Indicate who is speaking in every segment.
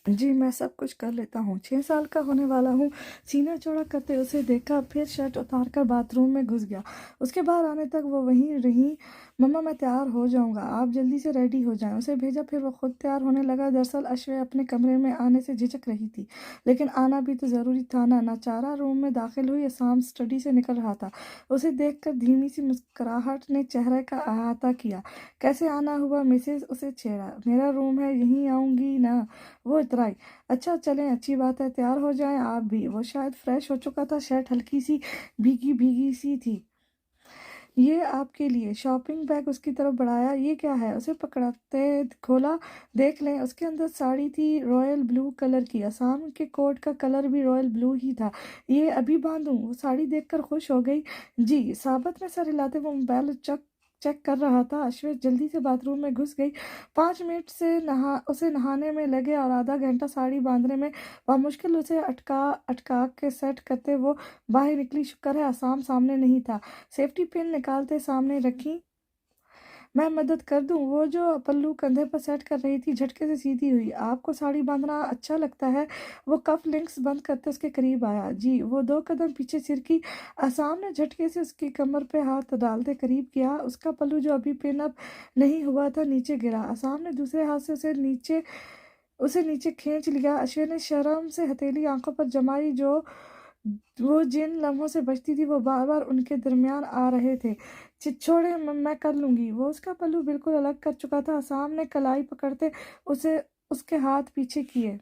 Speaker 1: जी, मैं सब कुछ कर लेता हूँ। 6 साल का होने वाला हूँ। सीना चौड़ा करते उसे देखा, फिर शर्ट उतार कर बाथरूम में घुस गया। उसके बाहर आने तक वो वहीं रही। मम्मा, मैं तैयार हो जाऊँगा, आप जल्दी से रेडी हो जाएँ। उसे भेजा, फिर वो खुद तैयार होने लगा। दरअसल अश्वय अपने कमरे में आने से झिझक रही थी, लेकिन आना भी तो ज़रूरी था ना। नाचारा रूम में दाखिल हुई। असाम स्टडी से निकल रहा था। उसे देखकर धीमी सी मुस्कुराहट ने चेहरे का अहाता किया। कैसे आना हुआ मिसेज़? उसे छेड़ा। मेरा रूम है, यहीं आऊँगी ना? वो इतराई। अच्छा चलें, अच्छी बात है, तैयार हो जाएं आप भी। वो शायद फ्रेश हो चुका था, शर्ट हल्की सी भीगी भीगी सी थी। ये आपके लिए। शॉपिंग बैग उसकी तरफ बढ़ाया। ये क्या है? उसे पकड़ाते खोला। देख लें। उसके अंदर साड़ी थी, रॉयल ब्लू कलर की। असम के कोट का कलर भी रॉयल ब्लू ही था। ये अभी बांधूं? वो साड़ी देखकर खुश हो गई। जी। साबत में सर हिलाते वो मोबाइल चेक चेक कर रहा था। अश्वेत जल्दी से बाथरूम में घुस गई। 5 मिनट से उसे नहाने में लगे और आधा घंटा साड़ी बांधने में। मुश्किल उसे अटका अटका के सेट करते वो बाहर निकली। शुक्र है आसाम सामने नहीं था। सेफ्टी पिन निकालते सामने रखी। मैं मदद कर दूं? वो जो पल्लू कंधे पर सेट कर रही थी झटके से सीधी हुई। आपको साड़ी बांधना अच्छा लगता है? वो कफ लिंक्स बंद करते उसके करीब आया। जी। वो 2 कदम पीछे सिरकी। आसाम ने झटके से उसकी कमर पे हाथ डालते करीब किया। उसका पल्लू जो अभी पिन अप नहीं हुआ था नीचे गिरा। आसाम ने दूसरे हाथ से उसे नीचे खींच लिया। अश्विन ने शर्म से हथेली आंखों पर जमाई। जो वो जिन लम्हों से बचती थी वो बार बार उनके दरमियान आ रहे थे। छोड़े, मैं कर लूंगी। वो उसका पल्लू बिल्कुल अलग कर चुका था। आसाम ने कलाई पकड़ते उसे उसके हाथ पीछे किए।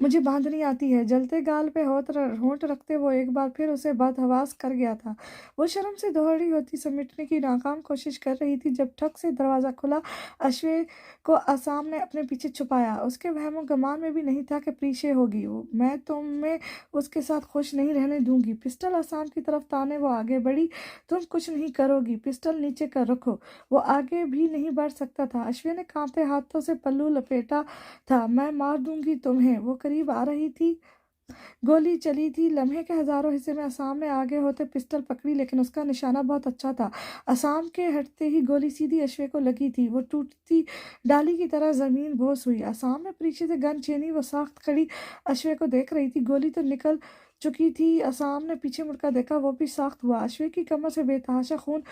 Speaker 1: मुझे बांधनी आती है। जलते गाल पे होंठ रखते वो एक बार फिर उसे बदहवास कर गया था। वो शर्म से दौड़ी होती समेटने की नाकाम कोशिश कर रही थी जब ठक से दरवाजा खुला। अश्वे को आसाम ने अपने पीछे छुपाया। उसके वहमो गमान में भी नहीं था कि प्रीशे होगी। मैं तुम्हें उसके साथ खुश नहीं रहने दूंगी। पिस्टल आसाम की तरफ ताने वो आगे बढ़ी। तुम कुछ नहीं करोगी। पिस्टल नीचे कर रखो। वो आगे भी नहीं बढ़ सकता था। अश्वे ने कांपते हाथों से पल्लू लपेटा था। मैं मार दूंगी तुम्हें। वो करीब आ रही थी। गोली चली थी। लम्हे के हजारों हिस्से में असम ने आगे होते पिस्टल पकड़ी, लेकिन उसका निशाना बहुत अच्छा था। असम के हटते ही गोली सीधी अश्वे को लगी थी। वो टूटती डाली की तरह जमीन बोस हुई। असम ने पीछे से गन छीनी। वो साख्त खड़ी अश्वे को देख रही थी। गोली तो निकल चुकी थी। असम ने पीछे मुड़कर देखा। वो भी साख्त हुआ। अश्वे की कमर से बेतहाशा खून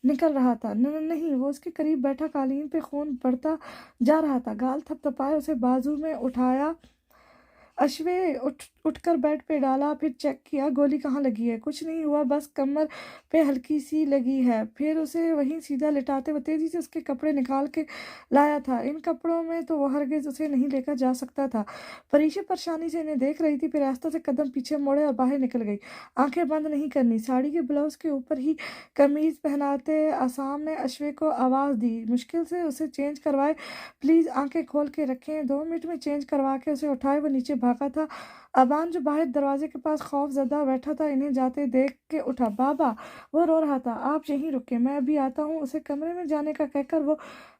Speaker 1: निकल रहा था। नहीं, वो उसके करीब बैठा। कालीन पे खून बढ़ता जा रहा था। गाल थपथपाए उसे बाजू में उठाया। अश्वे उठकर बेड पे डाला। फिर चेक किया। गोली कहाँ लगी है? कुछ नहीं हुआ, बस कमर पे हल्की सी लगी है। फिर उसे वहीं सीधा लिटाते वो तेजी से उसके कपड़े निकाल के लाया था। इन कपड़ों में तो वो हरगिज उसे नहीं लेकर जा सकता था। परीक्षा परेशानी से इन्हें देख रही थी। फिर रास्ता से कदम पीछे मोड़े और बाहर निकल गई। आंखें बंद नहीं करनी। साड़ी के ब्लाउज के ऊपर ही कमीज पहनाते आसाम ने अश्वे को आवाज दी। मुश्किल से उसे चेंज करवाए। प्लीज आंखें खोल के रखें। 2 मिनट में चेंज करवा के उसे उठाए। वो नीचे भागा था। अबान जो बाहर दरवाजे के पास खौफजदा बैठा था इन्हें जाते देख के उठा। बाबा, वो रो रहा था। आप यहीं रुके, मैं अभी आता हूँ। उसे कमरे में जाने का कहकर वो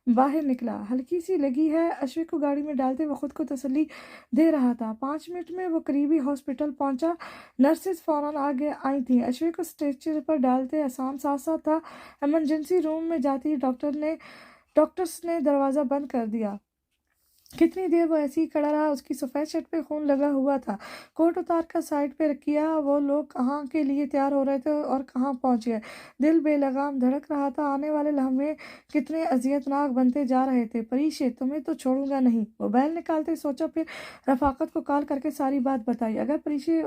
Speaker 1: बाहर निकला। हल्की सी लगी है। अश्विन को गाड़ी में डालते वो खुद को तसल्ली दे रहा था। 5 मिनट में वो करीबी हॉस्पिटल पहुंचा। नर्सेज फौरन आगे आई थी। अश्विन को स्ट्रेचर पर डालते आसाम साथ साथ था। इमरजेंसी रूम में जाती डॉक्टर्स ने दरवाज़ा बंद कर दिया। कितनी देर वो ऐसे ही खड़ा रहा। उसकी सफ़ेद शर्ट पे खून लगा हुआ था। कोट उतार कर साइड पे किया। वो लोग कहाँ के लिए तैयार हो रहे थे और कहाँ पहुँच गए। दिल बेलगाम धड़क रहा था। आने वाले लम्हे कितने अजियतनाक बनते जा रहे थे। परीक्षे, तुम्हें तो छोड़ूंगा नहीं। मोबाइल निकालते सोचा, फिर रफाकत को कॉल करके सारी बात बताई। अगर परीक्षे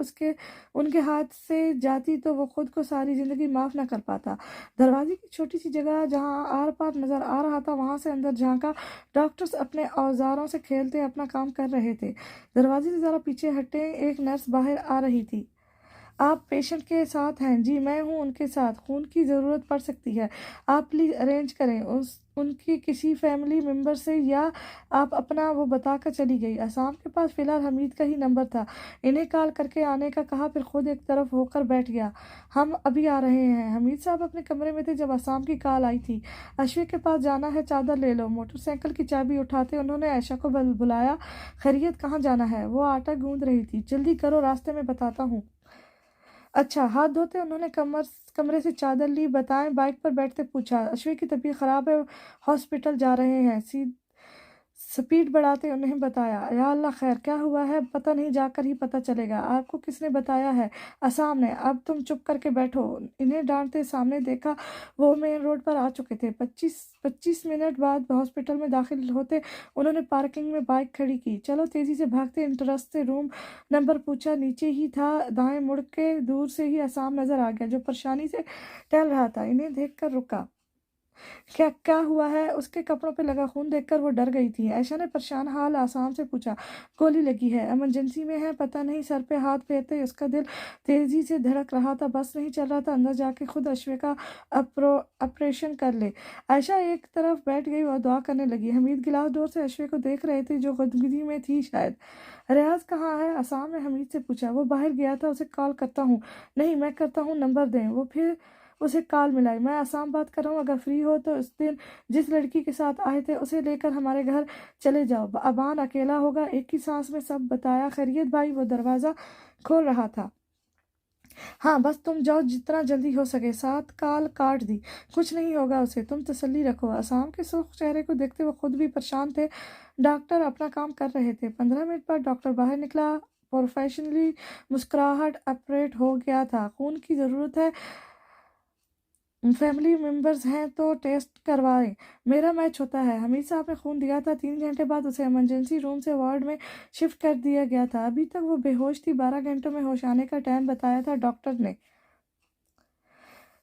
Speaker 1: उनके हाथ से जाती तो वो खुद को सारी जिंदगी माफ ना कर पाता। दरवाजे की छोटी सी जगह जहाँ आर पार नजर आ रहा था वहां से अंदर झांका। डॉक्टर्स अपने औजारों से खेलते अपना काम कर रहे थे। दरवाजे से जरा पीछे हटे। एक नर्स बाहर आ रही थी। आप पेशेंट के साथ हैं? जी, मैं हूं उनके साथ। खून की ज़रूरत पड़ सकती है। आप प्लीज़ अरेंज करें उस उनकी किसी फैमिली मेम्बर से, या आप अपना। वो बताकर चली गई। आसाम के पास फिलहाल हमीद का ही नंबर था। इन्हें कॉल करके आने का कहा, फिर खुद एक तरफ होकर बैठ गया। हम अभी आ रहे हैं। हमीद साहब अपने कमरे में थे जब आसाम की कॉल आई थी। अश्विन के पास जाना है, चादर ले लो। मोटरसाइकिल की चाबी उठाते उन्होंने आयशा को बुलाया। खैरियत, कहाँ जाना है? वो आटा गूंद रही थी। जल्दी करो, रास्ते में बताता हूँ। अच्छा। हाथ धोते उन्होंने कमरे से चादर ली। बताएं। बाइक पर बैठते पूछा। अश्विन की तबीयत खराब है, हॉस्पिटल जा रहे हैं। स्पीड बढ़ाते उन्हें बताया, या अल्लाह खैर क्या हुआ है? पता नहीं, जाकर ही पता चलेगा। आपको किसने बताया है? असाम ने। अब तुम चुप करके बैठो। इन्हें डांटते सामने देखा वो मेन रोड पर आ चुके थे। 25 मिनट बाद हॉस्पिटल में दाखिल होते उन्होंने पार्किंग में बाइक खड़ी की। चलो तेजी से भागते इंटरेस्ट से रूम नंबर पूछा, नीचे ही था। दाएं मुड़ के दूर से ही असाम नजर आ गया जो परेशानी से टहल रहा था। इन्हें देखकर रुका। क्या क्या हुआ है? उसके कपड़ों पे लगा खून देखकर वो डर गई थी। ऐशा ने परेशान हाल आसाम से पूछा। गोली लगी है, इमरजेंसी में है। पता नहीं। सर पे हाथ फेरते ही उसका दिल तेजी से धड़क रहा था। बस नहीं चल रहा था। अंदर जाके खुद अश्वे का ऑपरेशन कर ले। आयशा एक तरफ बैठ गई और दुआ करने लगी। हमीद गिलास डोर से अश्वे को देख रहे थे जो गुदगुदी में थी शायद। रियाज कहाँ है? आसाम ने हमीद से पूछा। वो बाहर गया था, उसे कॉल करता हूँ। नहीं, मैं करता हूँ, नंबर दें। वो फिर उसे कॉल मिलाई। मैं आसाम बात कर रहा हूँ, अगर फ्री हो तो इस दिन जिस लड़की के साथ आए थे उसे लेकर हमारे घर चले जाओ। अबान अकेला होगा। एक ही सांस में सब बताया। खैरियत भाई? वो दरवाज़ा खोल रहा था। हाँ, बस तुम जाओ, जितना जल्दी हो सके। साथ कॉल काट दी। कुछ नहीं होगा उसे, तुम तसल्ली रखो। आसाम के सुर्ख चेहरे को देखते वो खुद भी परेशान थे। डॉक्टर अपना काम कर रहे थे। 15 मिनट बाद डॉक्टर बाहर निकला। प्रोफेशनली मुस्कुराहट ऑपरेट हो गया था। खून की ज़रूरत है, फैमिली मेंबर्स हैं तो टेस्ट करवाएं। मेरा मैच होता है। हमीद साहब ने खून दिया था। 3 घंटे बाद उसे इमरजेंसी रूम से वार्ड में शिफ्ट कर दिया गया था। अभी तक वो बेहोश थी। 12 घंटों में होश आने का टाइम बताया था डॉक्टर ने।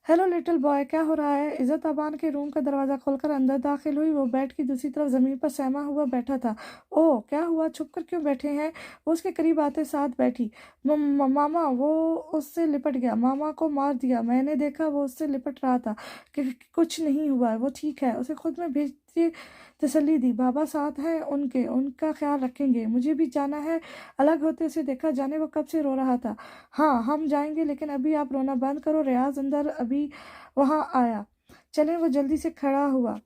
Speaker 1: हेलो लिटिल बॉय, क्या हो रहा है? इज़्ज़त अबान के रूम का दरवाज़ा खोलकर अंदर दाखिल हुई। वो बेड की दूसरी तरफ ज़मीन पर सहमा हुआ बैठा था। ओह, क्या हुआ? छुप कर क्यों बैठे हैं? वो उसके करीब आते साथ बैठी। मामा। वो उससे लिपट गया। मामा को मार दिया। मैंने देखा वो उससे लिपट रहा था। कि कुछ नहीं हुआ, वो ठीक है। उसे खुद में भेजती तसल्ली दी। बाबा साथ हैं उनके, उनका ख्याल रखेंगे। मुझे भी जाना है। अलग होते उसे देखा, जाने वो कब से रो रहा था। हाँ, हम जाएंगे, लेकिन अभी आप रोना बंद करो। रियाज अंदर अभी वहाँ आया। चलें। वो जल्दी से खड़ा हुआ।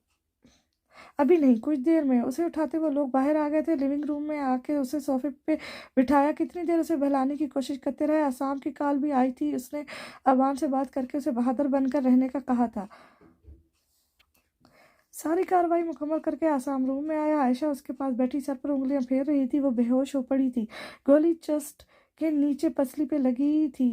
Speaker 1: अभी नहीं, कुछ देर में। उसे उठाते वो लोग बाहर आ गए थे। लिविंग रूम में आके उसे सोफे पे बिठाया। कितनी देर उसे बहलाने की कोशिश करते रहे। आसाम की कॉल भी आई थी। उसने अबान से बात करके उसे बहादुर बनकर रहने का कहा था। सारी कार्रवाई मुकम्मल करके आसाम रूम में आया। आयशा उसके पास बैठी सर पर उंगलियां फेर रही थी। वो बेहोश हो पड़ी थी। गोली चेस्ट के नीचे पसली पे लगी थी।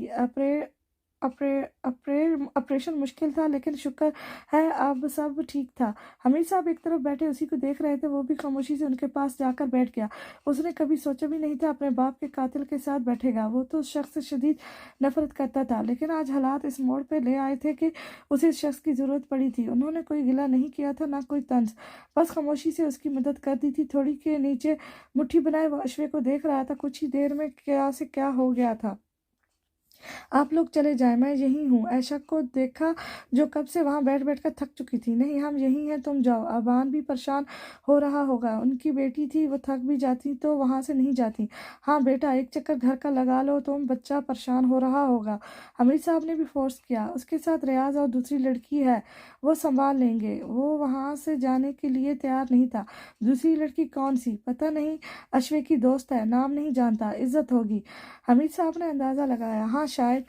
Speaker 1: ऑपरेशन मुश्किल था, लेकिन शुक्र है अब सब ठीक था। हमीद साहब एक तरफ बैठे उसी को देख रहे थे। वो भी खामोशी से उनके पास जाकर बैठ गया। उसने कभी सोचा भी नहीं था अपने बाप के कातिल के साथ बैठेगा। वो तो उस शख्स से शदीद नफरत करता था, लेकिन आज हालात इस मोड़ पे ले आए थे कि उसे इस शख्स की जरूरत पड़ी थी। उन्होंने कोई गिला नहीं किया था, ना कोई तंज। बस खामोशी से उसकी मदद कर दी थी। थोड़ी के नीचे मुट्ठी बनाए वो अश्वे को देख रहा था। कुछ ही देर में क्या से क्या हो गया था। आप लोग चले जाएं, मैं यही हूँ। ऐशा को देखा जो कब से वहां बैठ बैठ कर थक चुकी थी। नहीं, हम यही हैं, तुम जाओ। अबान भी परेशान हो रहा होगा। उनकी बेटी थी, वो थक भी जाती तो वहां से नहीं जाती। हाँ बेटा, एक चक्कर घर का लगा लो, तुम बच्चा परेशान हो रहा होगा। हमीद साहब ने भी फोर्स किया। उसके साथ रियाज और दूसरी लड़की है, वो संभाल लेंगे। वो वहां से जाने के लिए तैयार नहीं था। दूसरी लड़की कौन सी? पता नहीं, अश्वे की दोस्त है, नाम नहीं जानता। इज्जत होगी। हमीद साहब ने अंदाज़ा लगाया। हाँ शायद।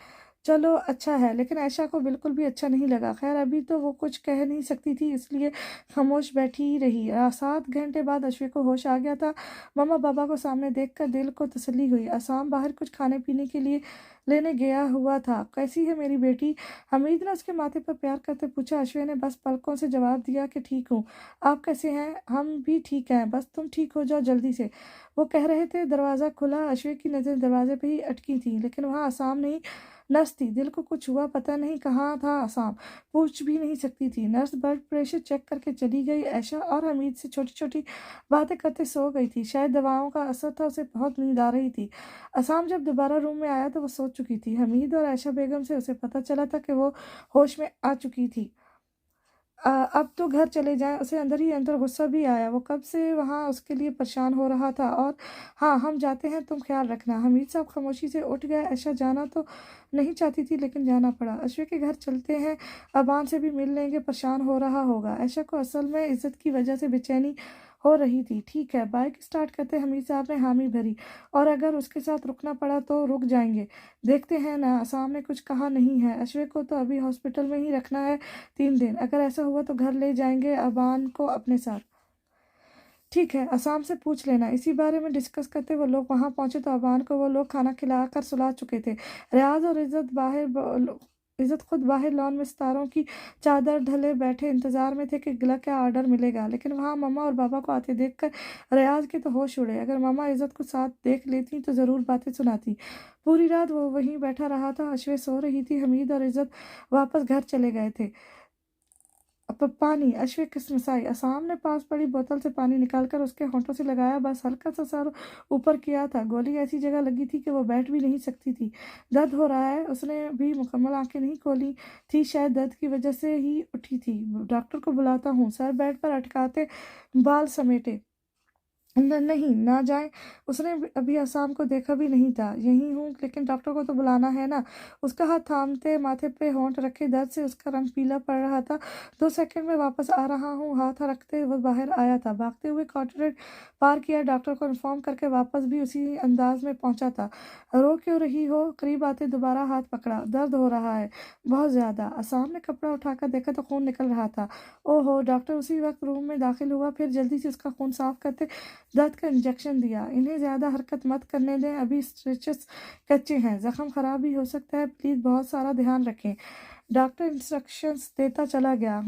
Speaker 1: चलो अच्छा है, लेकिन आयशा को बिल्कुल भी अच्छा नहीं लगा। खैर अभी तो वो कुछ कह नहीं सकती थी, इसलिए खामोश बैठी ही रही। 7 घंटे बाद अश्वे को होश आ गया था। मम्मा पापा को सामने देखकर दिल को तसल्ली हुई। आसाम बाहर कुछ खाने पीने के लिए लेने गया हुआ था। कैसी है मेरी बेटी? हमीद ने उसके माथे पर प्यार करते पूछा। अश्वे ने बस पलकों से जवाब दिया कि ठीक हूँ। आप कैसे हैं? हम भी ठीक हैं, बस तुम ठीक हो जाओ जल्दी से। वो कह रहे थे, दरवाज़ा खुला। अश्वे की नज़र दरवाजे पे ही अटकी थी, लेकिन वहाँ आसाम नहीं, नर्स थी। दिल को कुछ हुआ, पता नहीं कहाँ था आसाम। पूछ भी नहीं सकती थी। नर्स ब्लड प्रेशर चेक करके चली गई। ऐशा और हमीद से छोटी छोटी बातें करते सो गई थी। शायद दवाओं का असर था, उसे बहुत नींद आ रही थी। आसाम जब दोबारा रूम में आया तो वो सो चुकी थी। हमीद और ऐशा बेगम से उसे पता चला था कि वो होश में आ चुकी थी। अब तो घर चले जाएं। उसे अंदर ही अंदर गुस्सा भी आया। वो कब से वहाँ उसके लिए परेशान हो रहा था। और हाँ, हम जाते हैं, तुम ख्याल रखना। हमीद साहब खामोशी से उठ गए। ऐशा जाना तो नहीं चाहती थी, लेकिन जाना पड़ा। अश्वे के घर चलते हैं, अबान से भी मिल लेंगे। परेशान हो रहा होगा। ऐशा को असल में इज्जत की वजह से बेचैनी हो रही थी। ठीक है, बाइक स्टार्ट करते हमीद साहब ने हामी भरी। और अगर उसके साथ रुकना पड़ा तो रुक जाएंगे। देखते हैं ना। आसाम ने कुछ कहा नहीं है। अश्वे को तो अभी हॉस्पिटल में ही रखना है 3 दिन। अगर ऐसा हुआ तो घर ले जाएंगे अबान को अपने साथ। ठीक है, असाम से पूछ लेना। इसी बारे में डिस्कस करते वो लोग वहां पहुंचे तो अबान को वो लोग खाना खिलाकर सुला चुके थे। रियाज और इज्जत खुद बाहर लॉन में सितारों की चादर ढले बैठे इंतजार में थे कि गिला क्या ऑर्डर मिलेगा। लेकिन वहां मम्मा और पापा को आते देखकर रियाज के तो होश उड़े। अगर मम्मा इज्जत को साथ देख लेती तो जरूर बातें सुनाती। पूरी रात वो वहीं बैठा रहा था। अश्वे सो रही थी। हमीद और इज्जत वापस घर चले गए थे। अब पानी, अश्वे किसमिसाई। असाम ने पास पड़ी बोतल से पानी निकालकर उसके होंठों से लगाया। बस हल्का सा सर ऊपर किया था। गोली ऐसी जगह लगी थी कि वो बैठ भी नहीं सकती थी। दर्द हो रहा है। उसने भी मुकम्मल आंखें नहीं खोली थी। शायद दर्द की वजह से ही उठी थी। डॉक्टर को बुलाता हूँ। सर बेड पर अटकाते बाल समेटे। नहीं ना जाए। उसने अभी असाम को देखा भी नहीं था। यही हूँ, लेकिन डॉक्टर को तो बुलाना है ना। उसका हाथ थामते माथे पे होंठ रखे दर्द से उसका रंग पीला पड़ रहा था। 2 सेकंड में वापस आ रहा हूँ। हाथ रखते वो बाहर आया था। भागते हुए कॉरिडोर पार किया। डॉक्टर को इन्फॉर्म करके वापस भी उसी अंदाज में पहुंचा था। रो क्यों रही हो? करीब आते दोबारा हाथ पकड़ा। दर्द हो रहा है बहुत ज्यादा। असाम ने कपड़ा उठाकर देखा तो खून निकल रहा था। ओहो! डॉक्टर उसी वक्त रूम में दाखिल हुआ। फिर जल्दी से उसका खून साफ करते दर्द का इंजेक्शन दिया। इन्हें ज़्यादा हरकत मत करने दें। अभी स्टिचेस कच्चे हैं। जख्म खराब भी हो सकता है। प्लीज़ बहुत सारा ध्यान रखें। डॉक्टर इंस्ट्रक्शंस देता चला गया।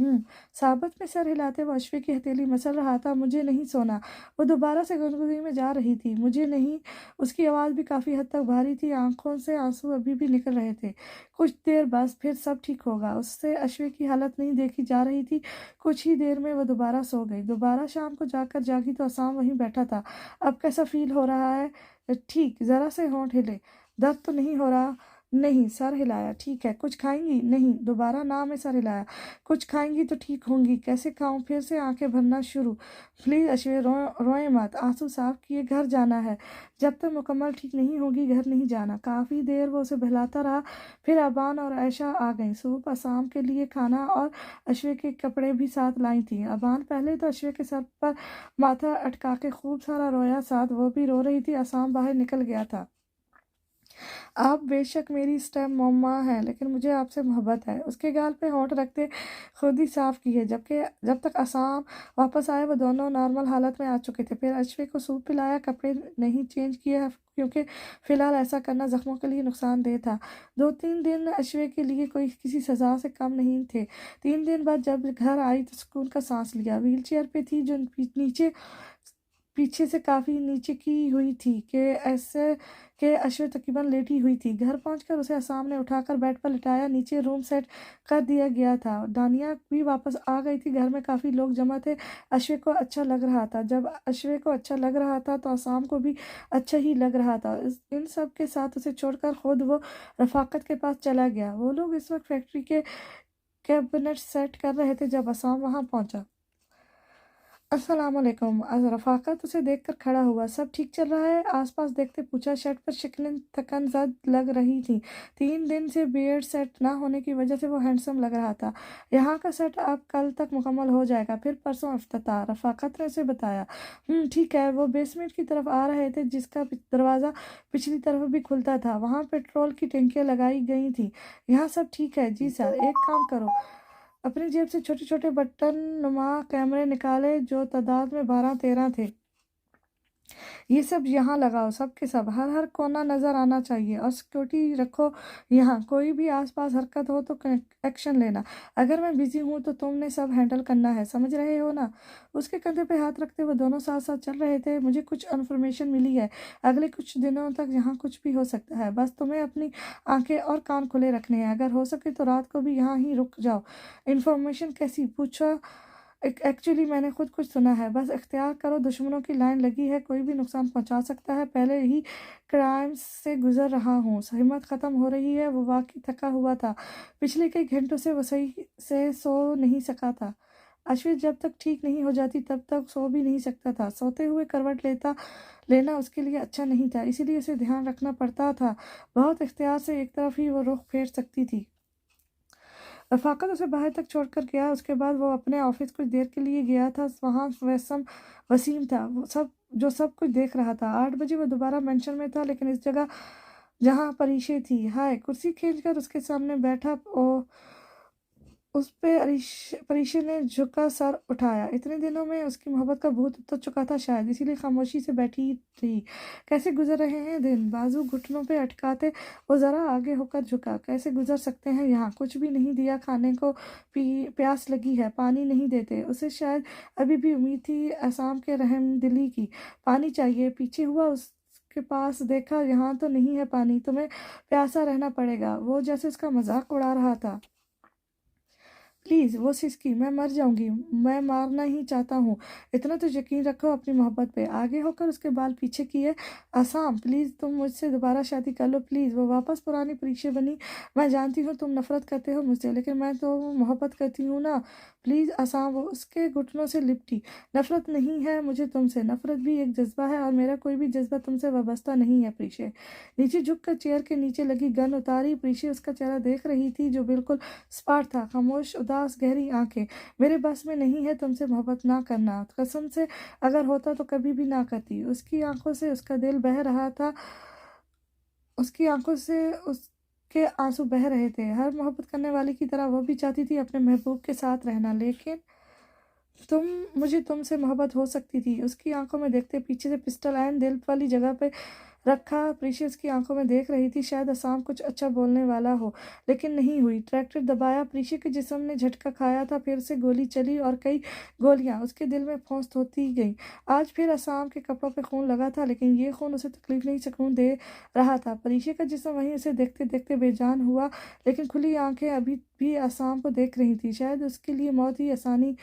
Speaker 1: साबित में सर हिलाते वो अश्वे की हथेली मसल रहा था। मुझे नहीं सोना। वो दोबारा से गुनगुनी में जा रही थी। मुझे नहीं। उसकी आवाज़ भी काफ़ी हद तक भारी थी। आंखों से आंसू अभी भी निकल रहे थे। कुछ देर बस, फिर सब ठीक होगा। उससे अश्वे की हालत नहीं देखी जा रही थी। कुछ ही देर में वो दोबारा सो गई। दोबारा शाम को जाकर जागी तो असाम वहीं बैठा था। अब कैसा फील हो रहा है? ठीक। जरा से होंठ हिले। दर्द तो नहीं हो रहा? नहीं। सर हिलाया। ठीक है। कुछ खाएंगी? नहीं। दोबारा ना में सर हिलाया। कुछ खाएंगी तो ठीक होंगी। कैसे खाऊं? फिर से आंखें भरना शुरू। प्लीज अश्वे रोए मत। आंसू साफ किए। घर जाना है। जब तक मुकम्मल ठीक नहीं होगी घर नहीं जाना। काफी देर वो उसे बहलाता रहा। फिर अबान और आयशा आ गई। सूप, असाम के लिए खाना और अश्वे के कपड़े भी साथ लाई थी। अबान पहले तो अश्वे के सर पर माथा अटका के खूब सारा रोया। साथ वो भी रो रही थी। असाम बाहर निकल गया था। आप बेशक मेरी स्टेप मम्मा हैं, लेकिन मुझे आपसे मोहब्बत है। उसके गाल पे होंठ रखते खुद ही साफ किए। जब तक असाम वापस आए वो दोनों नॉर्मल हालत में आ चुके थे। फिर अश्वे को सूप पिलाया। कपड़े नहीं चेंज किए क्योंकि फिलहाल ऐसा करना जख्मों के लिए नुकसानदेह था। 2-3 दिन अश्वे के लिए कोई किसी सजा से कम नहीं थे। 3 दिन बाद जब घर आई तो सुकून का सांस लिया। व्हील चेयर पे थी जो नीचे पीछे से काफी नीचे की हुई थी कि ऐसे के अश्वे तकरीबन लेटी हुई थी। घर पहुंचकर उसे असाम ने उठाकर बेड पर लिटाया। नीचे रूम सेट कर दिया गया था। दानिया भी वापस आ गई थी। घर में काफी लोग जमा थे। अश्वे को अच्छा लग रहा था। जब अश्वे को अच्छा लग रहा था तो असाम को भी अच्छा ही लग रहा था। इन सब के साथ उसे छोड़कर खुद वो रफाकत के पास चला गया। वो लोग इस वक्त फैक्ट्री के कैबिनेट सेट कर रहे थे जब असाम वहां पहुंचा। अस्सलाम वालेकुम। रफ़ाकत उसे देखकर खड़ा हुआ। सब ठीक चल रहा है? आसपास देखते पूछा। शर्ट पर शक्लें थकन जद लग रही थी। 3 दिन से बियर्ड सेट ना होने की वजह से वो हैंडसम लग रहा था। यहाँ का सेट अब कल तक मुकम्मल हो जाएगा, फिर परसों इफ्तिताह। रफ़ाकत ने उसे बताया। ठीक है। वो बेसमेंट की तरफ आ रहे थे जिसका दरवाज़ा पिछली तरफ भी खुलता था। वहाँ पेट्रोल की टंकियाँ लगाई गई थी। यहाँ सब ठीक है? जी सर। एक काम करो, अपनी जेब से छोटे छोटे बटन नुमा कैमरे निकाले जो तादाद में 12-13 थे। ये सब यहाँ लगाओ। सब के सब, हर हर कोना नजर आना चाहिए। और सिक्योरिटी रखो यहाँ। कोई भी आसपास हरकत हो तो एक्शन लेना। अगर मैं बिजी हूँ तो तुमने सब हैंडल करना है, समझ रहे हो ना? उसके कंधे पे हाथ रखते हुए दोनों साथ साथ चल रहे थे। मुझे कुछ इन्फॉर्मेशन मिली है। अगले कुछ दिनों तक यहाँ कुछ भी हो सकता है। बस तुम्हें अपनी आंखें और कान खुले रखने हैं। अगर हो सके तो रात को भी यहाँ ही रुक जाओ। इन्फॉर्मेशन कैसी? पूछा। एक्चुअली मैंने खुद कुछ सुना है। बस इख्तियार करो। दुश्मनों की लाइन लगी है। कोई भी नुकसान पहुंचा सकता है। पहले ही क्राइम्स से गुजर रहा हूँ। हिम्मत ख़त्म हो रही है। वो वाकई थका हुआ था। पिछले कई घंटों से वो सही से सो नहीं सका था। अश्विन जब तक ठीक नहीं हो जाती तब तक सो भी नहीं सकता था। सोते हुए करवट लेना उसके लिए अच्छा नहीं था। इसीलिए उसे ध्यान रखना पड़ता था। बहुत इख्तियार से एक तरफ ही वो रुख फेर सकती थी। रफ़ाकत उसे बाहर तक छोड़कर गया। उसके बाद वो अपने ऑफिस कुछ देर के लिए गया था। वहाँ वसीम था। वो सब कुछ देख रहा था। 8 बजे वो दोबारा मेंशन में था, लेकिन इस जगह जहाँ परीशे थी। हाय। कुर्सी खींचकर उसके सामने बैठा। ओ उस पे परीक्षे ने झुका सर उठाया। इतने दिनों में उसकी मोहब्बत का भूत उतर चुका था शायद, इसीलिए खामोशी से बैठी थी। कैसे गुजर रहे हैं दिन? बाजू घुटनों पे अटकाते वो ज़रा आगे होकर झुका। कैसे गुजर सकते हैं यहाँ? कुछ भी नहीं दिया खाने को, प्यास लगी है, पानी नहीं देते। उसे शायद अभी भी उम्मीद थी असाम के रहमदिली की। पानी चाहिए, पीछे हुआ उसके पास, देखा यहाँ तो नहीं है पानी, तुम्हें प्यासा रहना पड़ेगा। वो जैसे उसका मजाक उड़ा रहा था। प्लीज़, वो सिसकी, मैं मर जाऊंगी, मैं मारना ही चाहता हूँ, इतना तो यकीन रखो अपनी मोहब्बत पे। आगे होकर उसके बाल पीछे किए। आसाम, प्लीज़ तुम मुझसे दोबारा शादी कर लो, प्लीज़। वो वापस पुरानी परीक्षा बनी। मैं जानती हूँ तुम नफरत करते हो मुझसे, लेकिन मैं तो मोहब्बत करती हूँ ना, प्लीज़ आसाम। वो उसके घुटनों से लिपटी। नफरत नहीं है मुझे तुमसे, नफरत भी एक जज्बा है, और मेरा कोई भी जज्बा तुमसे वाबस्ता नहीं है प्रीशे। नीचे झुककर चेयर के नीचे लगी गन उतारी। प्रीशे उसका चेहरा देख रही थी, जो बिल्कुल स्पार्ट था, खामोश, उदास, गहरी आंखें। मेरे बस में नहीं है तुमसे मोहब्बत ना करना, कसम से, अगर होता तो कभी भी ना करती। उसकी आंखों से उसका दिल बह रहा था, उसकी आंखों से उसके आंसू बह रहे थे। हर मोहब्बत करने वाले की तरह वो भी चाहती थी अपने महबूब के साथ रहना, लेकिन तुम मुझे तुमसे मोहब्बत हो सकती थी। उसकी आंखों में देखते पीछे से पिस्टल एंड दिल वाली जगह पे रखा। प्रीशियस की आंखों में देख रही थी, शायद असाम कुछ अच्छा बोलने वाला हो, लेकिन नहीं हुई। ट्रैक्टर दबाया। प्रीशियस के जिस्म ने झटका खाया था। फिर से गोली चली और कई गोलियां उसके दिल में फौंस होती गईं। आज फिर असाम के कपड़ों पे खून लगा था, लेकिन ये खून उसे तकलीफ नहीं, सुकून दे रहा था। प्रीशियस का जिस्म वहीं उसे देखते देखते बेजान हुआ, लेकिन खुली आंखें अभी भी असाम को देख रही थी। शायद उसके लिए मौत ही आसानी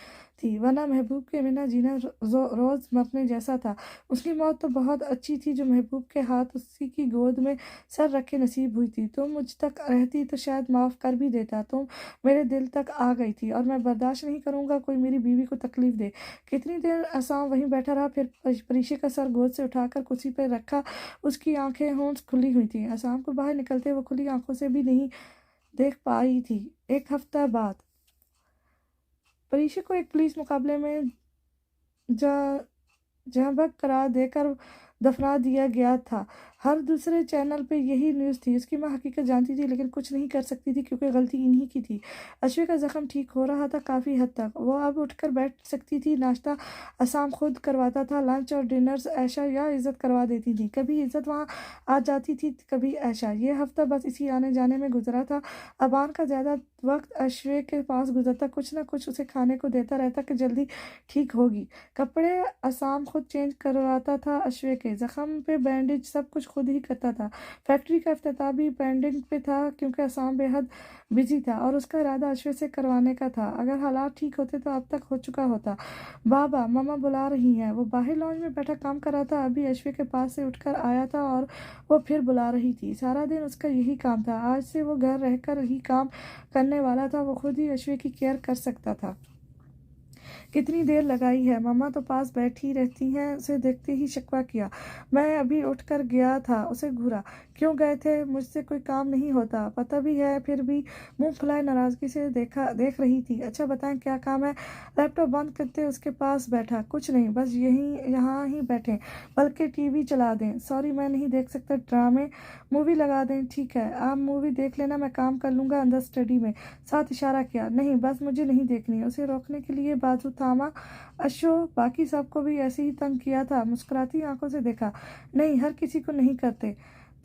Speaker 1: थी, वरना महबूब के बिना जीना रोज मरने जैसा था। उसकी मौत तो बहुत अच्छी थी, जो महबूब के हाथ उसी की गोद में सर रखे नसीब हुई थी। तुम मुझ तक रहती तो शायद माफ़ कर भी देता। तुम मेरे दिल तक आ गई थी, और मैं बर्दाश्त नहीं करूँगा कोई मेरी बीवी को तकलीफ दे। कितनी देर असाम वहीं बैठा रहा, फिर परीक्षे का सर गोद से उठाकर कुर्सी पर रखा। उसकी आंखें होंठ खुली हुई थी। असाम को बाहर निकलते वो खुली आंखों से भी नहीं देख पाई थी। एक हफ्ता बाद परीक्षा को एक पुलिस मुकाबले में जहबक करार देकर दफना दिया गया था। हर दूसरे चैनल पे यही न्यूज़ थी। उसकी माँ हकीकत जानती थी, लेकिन कुछ नहीं कर सकती थी, क्योंकि गलती इन्हीं की थी। अश्वे का जख्म ठीक हो रहा था काफ़ी हद तक। वो अब उठकर बैठ सकती थी। नाश्ता असाम खुद करवाता था, लंच और डिनर्स ऐशा या इज़्ज़त करवा देती थी। कभी इज़्ज़त वहाँ आ जाती थी, कभी ऐशा। ये हफ्ता बस इसी आने जाने में गुजरा था। अबान का ज़्यादा वक्त अश्वे के पास गुजरता, कुछ ना कुछ उसे खाने को देता रहता कि जल्दी ठीक होगी। कपड़े असाम खुद चेंज करवाता था। अश्वे के जख्म पे बैंडेज सब कुछ खुद ही करता था। फैक्ट्री का इफ्तिताह भी पेंडिंग पे था, क्योंकि असाम बेहद बिजी था, और उसका इरादा अश्वे से करवाने का था। अगर हालात ठीक होते तो अब तक हो चुका होता। बाबा, मम्मा बुला रही हैं। वो बाहर लॉन्ज में बैठा काम कर रहा था, अभी अश्वे के पास से उठकर आया था, और वो फिर बुला रही थी। सारा दिन उसका यही काम था। आज से वो घर रहकर ही काम करने वाला था। वो खुद ही अश्वे की केयर कर सकता था। कितनी देर लगाई है? मम्मा तो पास बैठी रहती हैं। उसे देखते ही शिकवा किया। मैं अभी उठकर गया था। उसे घूरा। क्यों गए थे? मुझसे कोई काम नहीं होता, पता भी है, फिर भी मुंह फुलाए नाराजगी से देख रही थी। अच्छा बताएं क्या काम है? लैपटॉप बंद करते उसके पास बैठा। कुछ नहीं, बस यहाँ ही बैठे, बल्कि टीवी चला दें। सॉरी, मैं नहीं देख सकता ड्रामे। मूवी लगा दें। ठीक है, आप मूवी देख लेना, मैं काम कर लूँगा अंदर स्टडी में। साथ इशारा किया। नहीं, बस मुझे नहीं देखनी। उसे रोकने के लिए बाजू थामा। अशो, बाकी सबको भी ऐसे ही तंग किया था। मुस्कुराती आंखों से देखा। नहीं, हर किसी को नहीं करते,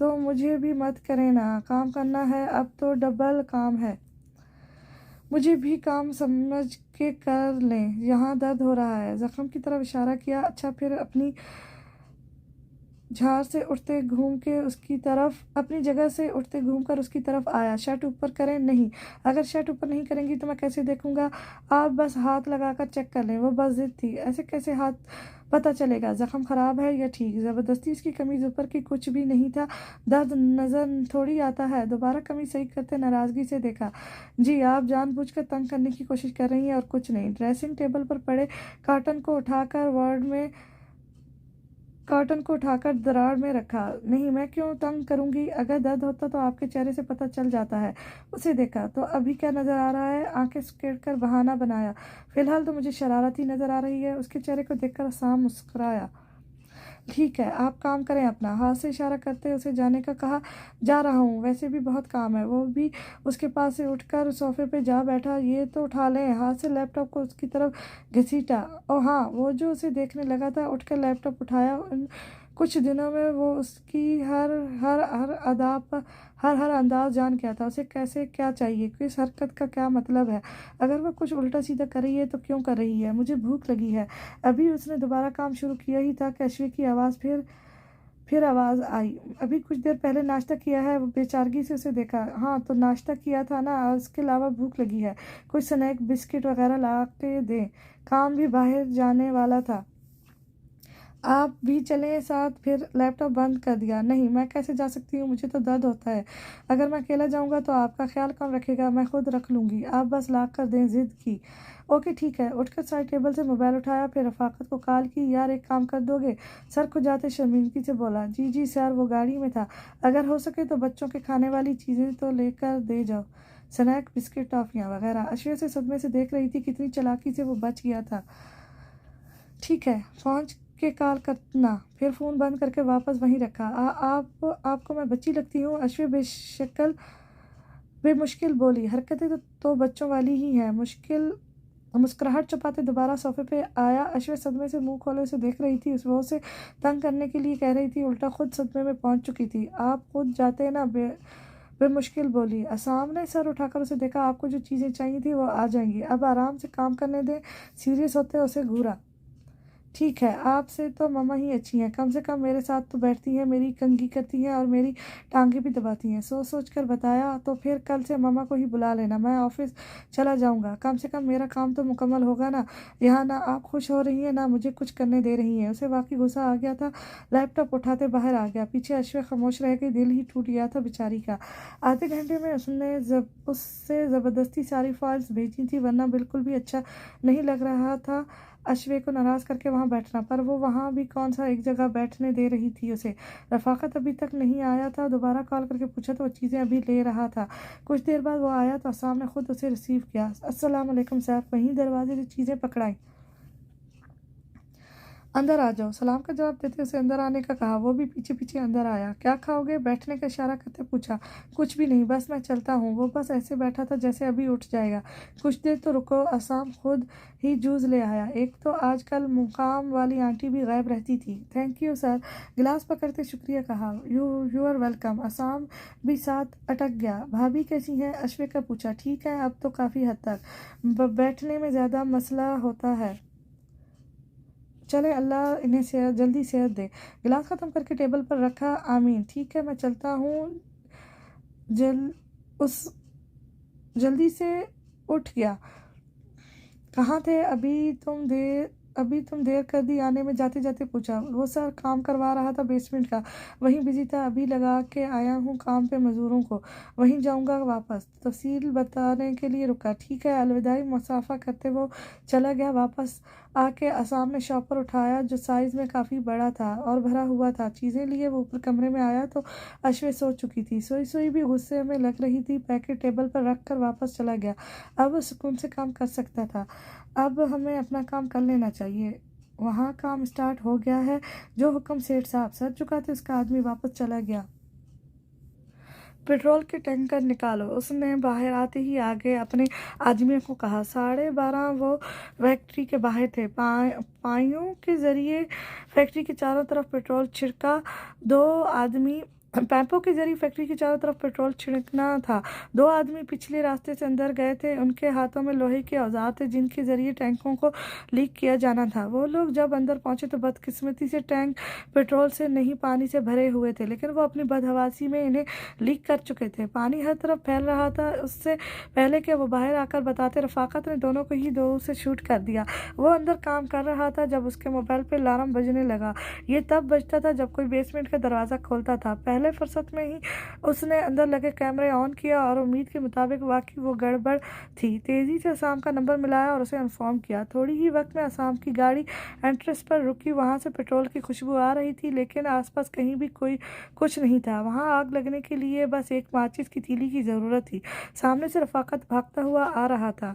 Speaker 1: तो मुझे भी मत करें ना। काम करना है, अब तो डबल काम है। मुझे भी काम समझ के कर लें। यहाँ दर्द हो रहा है। जख्म की तरफ इशारा किया। अच्छा, फिर अपनी झाड़ से उठते घूम के उसकी तरफ, अपनी जगह से उठते घूमकर उसकी तरफ आया। शर्ट ऊपर करें? नहीं। अगर शर्ट ऊपर नहीं करेंगी तो मैं कैसे देखूंगा? आप बस हाथ लगाकर चेक कर लें। वो बस जिद थी। ऐसे कैसे हाथ पता चलेगा जख्म खराब है या ठीक? ज़बरदस्ती उसकी कमीज ऊपर की कुछ भी नहीं था। दर्द नज़र थोड़ी आता है। दोबारा कमीज सही करते नाराज़गी से देखा। जी, आप जानबूझकर तंग करने की कोशिश कर रही हैं और कुछ नहीं। ड्रेसिंग टेबल पर पड़े कार्टन को उठाकर दरार में रखा। नहीं, मैं क्यों तंग करूंगी? अगर दर्द होता तो आपके चेहरे से पता चल जाता है। उसे देखा। तो अभी क्या नजर आ रहा है? आंखें सिकेड़ कर बहाना बनाया। फिलहाल तो मुझे शरारत ही नजर आ रही है। उसके चेहरे को देखकर आसाम मुस्कुराया। ठीक है, आप काम करें अपना। हाथ से इशारा करते उसे जाने का कहा। जा रहा हूँ, वैसे भी बहुत काम है। वो भी उसके पास से उठकर सोफे पे जा बैठा। ये तो उठा लें। हाथ से लैपटॉप को उसकी तरफ घसीटा। और हाँ, वो जो उसे देखने लगा था उठकर लैपटॉप उठाया। उन कुछ दिनों में वो उसकी हर हर हर अदा पर हर अंदाज जान गया था। उसे कैसे क्या चाहिए, किस हरकत का क्या मतलब है। अगर वह कुछ उल्टा सीधा कर रही है तो क्यों कर रही है। मुझे भूख लगी है। अभी उसने दोबारा काम शुरू किया ही था कि अश्विन की आवाज़ फिर आवाज़ आई। अभी कुछ देर पहले नाश्ता किया है। वो बेचारगी से उसे देखा। हाँ, तो नाश्ता किया था ना। उसके अलावा भूख लगी है। कुछ स्नैक बिस्किट वगैरह ला के दें। काम भी बाहर जाने वाला था। आप भी चलें साथ। फिर लैपटॉप बंद कर दिया। नहीं, मैं कैसे जा सकती हूँ, मुझे तो दर्द होता है। अगर मैं अकेला जाऊँगा तो आपका ख्याल कौन रखेगा। मैं खुद रख लूँगी, आप बस ला कर दें। जिद की। ओके ठीक है। उठकर साइड टेबल से मोबाइल उठाया। फिर रफ़ाकत को कॉल की। यार एक काम कर दोगे। सर खुजाते शर्मिंदगी से बोला। जी जी सर, वो गाड़ी में था। अगर हो सके तो बच्चों के खाने वाली चीज़ें तो लेकर दे जाओ। स्नैक बिस्किट टॉफ़ियाँ वगैरह। अश्विन से सदमे से देख रही थी कितनी चालाकी से वो बच गया था। ठीक है, पहुंच के कॉल करना। फिर फ़ोन बंद करके वापस वहीं रखा। आपको मैं बच्ची लगती हूँ। अश्विन बेमुश्किल बोली। हरकतें तो बच्चों वाली ही हैं। मुस्कुराहट छुपाते दोबारा सोफे पे आया। अश्विन सदमे से मुंह खोले उसे देख रही थी। वो उसे तंग करने के लिए कह रही थी, उल्टा खुद सदमे में पहुंच चुकी थी। आप खुद जाते ना। बेमुश्किल बोली। सामने सर उठाकर उसे देखा। आपको जो चीज़ें चाहिए थी वो आ जाएंगी। अब आराम से काम करने दें। सीरियस होते उसे घूरा। ठीक है, आपसे तो मम्मा ही अच्छी हैं। कम से कम मेरे साथ तो बैठती हैं, मेरी कंघी करती हैं और मेरी टांगें भी दबाती हैं। सोच सोच कर बताया। तो फिर कल से मम्मा को ही बुला लेना। मैं ऑफिस चला जाऊंगा। कम से कम मेरा काम तो मुकम्मल होगा ना। यहाँ ना आप खुश हो रही हैं ना मुझे कुछ करने दे रही हैं। उसे वाकई गुस्सा आ गया था। लैपटॉप उठाते बाहर आ गया। पीछे अश्विन खामोश रह गई। दिल ही टूट गया था बेचारी का। आधे घंटे में उससे ज़बरदस्ती सारी फाइल्स भेजी थी, वरना बिल्कुल भी अच्छा नहीं लग रहा था अश्वे को नाराज़ करके वहाँ बैठना। पर वो वहाँ भी कौन सा एक जगह बैठने दे रही थी उसे। रफ़ाकत अभी तक नहीं आया था। दोबारा कॉल करके पूछा तो वो चीज़ें अभी ले रहा था। कुछ देर बाद वो आया तो अस्सलाम ने खुद उसे रिसीव किया। अस्सलाम वालेकुम सर। वहीं दरवाजे से चीज़ें पकड़ाई। अंदर आ जाओ। सलाम का जवाब देते उसे अंदर आने का कहा। वो भी पीछे पीछे अंदर आया। क्या खाओगे, बैठने का इशारा करते पूछा। कुछ भी नहीं, बस मैं चलता हूँ। वो बस ऐसे बैठा था जैसे अभी उठ जाएगा। कुछ देर तो रुको। असाम खुद ही जूस ले आया। एक तो आजकल मुकाम वाली आंटी भी गायब रहती थी। Thank you sir. गिलास पकड़ते शुक्रिया कहा। You are welcome. असाम भी साथ अटक गया। भाभी कैसी हैं, अश्विन का पूछा। ठीक है, अब तो काफ़ी हद तक। बैठने में ज़्यादा मसला होता है। चले, अल्लाह इन्हें जल्दी सेहत दे। गिलास ख़त्म करके टेबल पर रखा। आमीन। ठीक है, मैं चलता हूँ। जल उस जल्दी से उठ गया। कहाँ थे अभी तुम देर कर दी आने में। जाते जाते पूछा। वो सर काम करवा रहा था बेसमेंट का, वहीं बिजी था। अभी लगा के आया हूँ काम पे मज़दूरों को, वहीं जाऊँगा वापस। तफसील बताने के लिए रुका। ठीक है। अलविदाई मुसाफा करते वो चला गया। वापस आके असाम ने शॉपर उठाया जो साइज़ में काफ़ी बड़ा था और भरा हुआ था। चीज़ें लिए वो ऊपर कमरे में आया तो अश्वे सो चुकी थी। सोई सोई भी गुस्से में लग रही थी। पैकेट टेबल पर रख कर वापस चला गया। अब सुकून से काम कर सकता था। अब हमें अपना काम कर लेना चाहिए। वहाँ काम स्टार्ट हो गया है। जो हुक्म सेठ साहब। सर झुकाते उसका आदमी वापस चला गया। पेट्रोल के टैंकर निकालो, उसने बाहर आते ही आगे अपने आदमियों को कहा। 12:30 वो फैक्ट्री के बाहर थे। पाइयों के जरिए फैक्ट्री के चारों तरफ पेट्रोल छिड़का। दो आदमी पैपों के जरिए फैक्ट्री के चारों तरफ पेट्रोल छिड़कना था। दो आदमी पिछले रास्ते से अंदर गए थे। उनके हाथों में लोहे के औजार थे जिनके जरिए टैंकों को लीक किया जाना था। वो लोग जब अंदर पहुंचे तो बदकिस्मती से टैंक पेट्रोल से नहीं पानी से भरे हुए थे, लेकिन वो अपनी बदहवासी में इन्हें लीक कर चुके थे। पानी हर तरफ फैल रहा था। उससे पहले कि वो बाहर आकर बताते, रफ़ाकत ने दोनों को ही दूर से शूट कर दिया। वो अंदर काम कर रहा था जब उसके मोबाइल पे अलार्म बजने लगा। ये तब बजता था जब कोई बेसमेंट का दरवाज़ा खोलता था। पहले फुर्सत में ही उसने अंदर लगे कैमरे ऑन किया और उम्मीद के मुताबिक वाकई वो गड़बड़ थी। तेज़ी से असाम का नंबर मिलाया और उसे इन्फॉर्म किया। थोड़ी ही वक्त में असाम की गाड़ी एंट्रेंस पर रुकी। वहाँ से पेट्रोल की खुशबू आ रही थी, लेकिन आसपास कहीं भी कोई कुछ नहीं था। वहाँ आग लगने के लिए बस एक माचिस की तीली की ज़रूरत थी। सामने से रफ़ाकत भागता हुआ आ रहा था।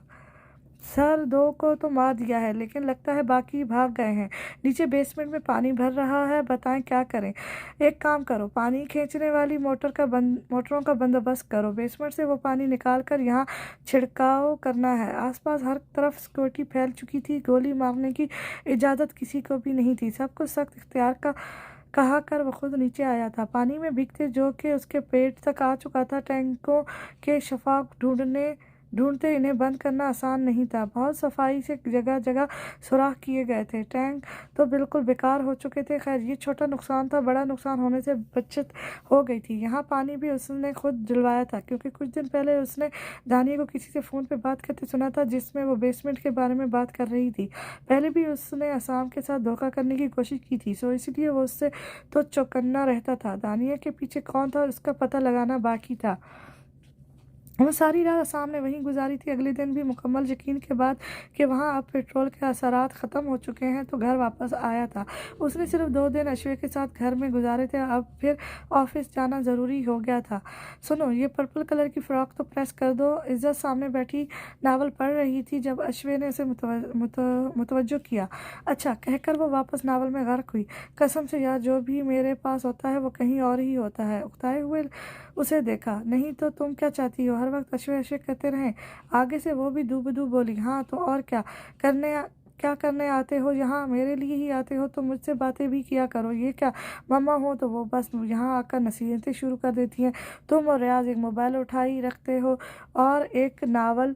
Speaker 1: सर, 2 को तो मार दिया है, लेकिन लगता है बाकी भाग गए हैं। नीचे बेसमेंट में पानी भर रहा है, बताएं क्या करें। एक काम करो, पानी खींचने वाली मोटरों का बंदोबस्त करो। बेसमेंट से वो पानी निकाल कर यहाँ छिड़काव करना है। आसपास हर तरफ सिक्योरिटी फैल चुकी थी। गोली मारने की इजाज़त किसी को भी नहीं थी। सब कुछ सख्त इख्तियार का कहा कर वो खुद नीचे आया था। पानी में भीगते जो कि उसके पेट तक आ चुका था। टैंकों के शफाक ढूंढते इन्हें बंद करना आसान नहीं था। बहुत सफाई से जगह जगह सुराख किए गए थे। टैंक तो बिल्कुल बेकार हो चुके थे। खैर, ये छोटा नुकसान था, बड़ा नुकसान होने से बचत हो गई थी। यहाँ पानी भी उसने खुद दिलवाया था, क्योंकि कुछ दिन पहले उसने दानिया को किसी से फ़ोन पे बात करते सुना था, जिसमें वो बेसमेंट के बारे में बात कर रही थी। पहले भी उसने असाम के साथ धोखा करने की कोशिश की थी, सो इसलिए वो उससे तो चौकन्ना रहता था। दानिया के पीछे कौन था, उसका पता लगाना बाकी था। वो सारी रात असम ने वहीं गुजारी थी। अगले दिन भी मुकम्मल यकीन के बाद कि वहाँ अब पेट्रोल के असरात ख़त्म हो चुके हैं, तो घर वापस आया था। उसने सिर्फ 2 दिन अश्वे के साथ घर में गुजारे थे। अब फिर ऑफिस जाना ज़रूरी हो गया था। सुनो, ये पर्पल कलर की फ़्रॉक तो प्रेस कर दो। इज़्ज़त सामने बैठी नावल पढ़ रही थी जब अश्वे ने उसे मुतवज्जो किया। अच्छा कहकर वो वापस नावल में गर्क हुई। कसम से यार, जो भी मेरे पास होता है वो कहीं और ही होता है। उकताए हुए उसे देखा। नहीं तो तुम क्या चाहती हो, हर वक्त अश्वे अश्वे करते रहें? आगे से वो भी दूबदू बोली। हाँ तो और क्या करने आते हो यहाँ? मेरे लिए ही आते हो तो मुझसे बातें भी किया करो। ये क्या मम्मा हो तो वो बस यहाँ आकर नसीहतें शुरू कर देती हैं। तुम और रियाज एक मोबाइल उठाई रखते हो और एक नावल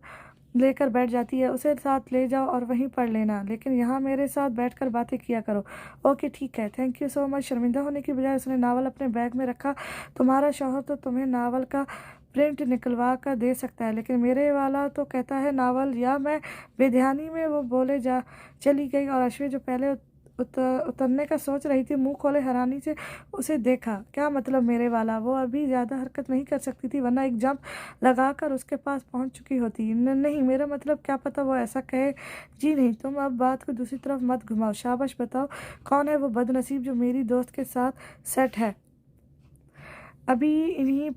Speaker 1: लेकर बैठ जाती है। उसे साथ ले जाओ और वहीं पढ़ लेना, लेकिन यहाँ मेरे साथ बैठकर बातें किया करो। ओके ठीक है, थैंक यू सो मच। शर्मिंदा होने की बजाय उसने नावल अपने बैग में रखा। तुम्हारा शौहर तो तुम्हें नावल का प्रिंट निकलवा कर दे सकता है, लेकिन मेरे वाला तो कहता है नावल। या मैं बेध्यानी में वो बोले जा चली गई और अश्वी जो पहले उतरने का सोच रही थी, मुंह खोले हैरानी से उसे देखा। क्या मतलब मेरे वाला? वो अभी ज़्यादा हरकत नहीं कर सकती थी, वरना एक जंप लगाकर उसके पास पहुंच चुकी होती। नहीं, मेरा मतलब क्या पता वो ऐसा कहे। जी नहीं, तुम अब बात को दूसरी तरफ मत घुमाओ। शाबाश, बताओ कौन है वो बदनसीब जो मेरी दोस्त के साथ सेट है? अभी इन्हीं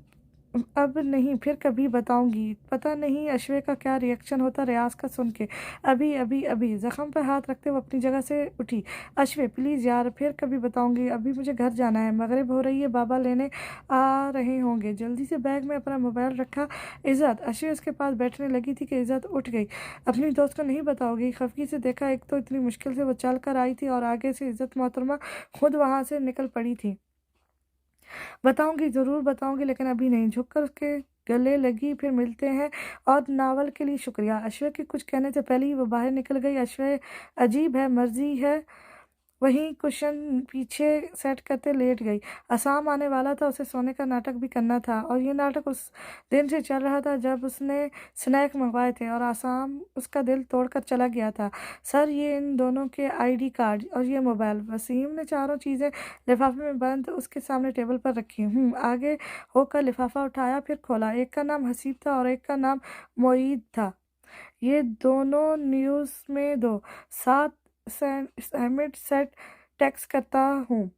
Speaker 1: अब नहीं, फिर कभी बताऊंगी। पता नहीं अश्वे का क्या रिएक्शन होता रियाज का सुन के। अभी अभी अभी जख्म पर हाथ रखते वो अपनी जगह से उठी। अश्वे प्लीज़ यार, फिर कभी बताऊंगी। अभी मुझे घर जाना है, मगरिब हो रही है, बाबा लेने आ रहे होंगे। जल्दी से बैग में अपना मोबाइल रखा। इज़्ज़त, अश्वे उसके पास बैठने लगी थी कि इज़्ज़त उठ गई। अपनी दोस्त को नहीं बताओगी? खफगी से देखा, एक तो इतनी मुश्किल से वो चल कर आई थी और आगे से इज़्ज़त मोहतरमा खुद वहाँ से निकल पड़ी थी। बताऊंगी, ज़रूर बताऊंगी, लेकिन अभी नहीं। झुककर उसके गले लगी। फिर मिलते हैं, और नावल के लिए शुक्रिया। अश्वे के कुछ कहने से पहले ही वो बाहर निकल गई। अश्वे अजीब है, मर्जी है। वहीं कुशन पीछे सेट करते लेट गई। असाम आने वाला था, उसे सोने का नाटक भी करना था, और ये नाटक उस दिन से चल रहा था जब उसने स्नैक मंगवाए थे और आसाम उसका दिल तोड़कर चला गया था। सर, ये इन दोनों के आईडी कार्ड और ये मोबाइल। वसीम ने चारों चीज़ें लिफाफे में बंद उसके सामने टेबल पर रखी। आगे होकर लिफाफा उठाया, फिर खोला। एक का नाम हसीब था और एक का नाम मोईद था। ये दोनों न्यूज़ में दो। 7 सहमत सेट टेक्स्ट करता हूँ।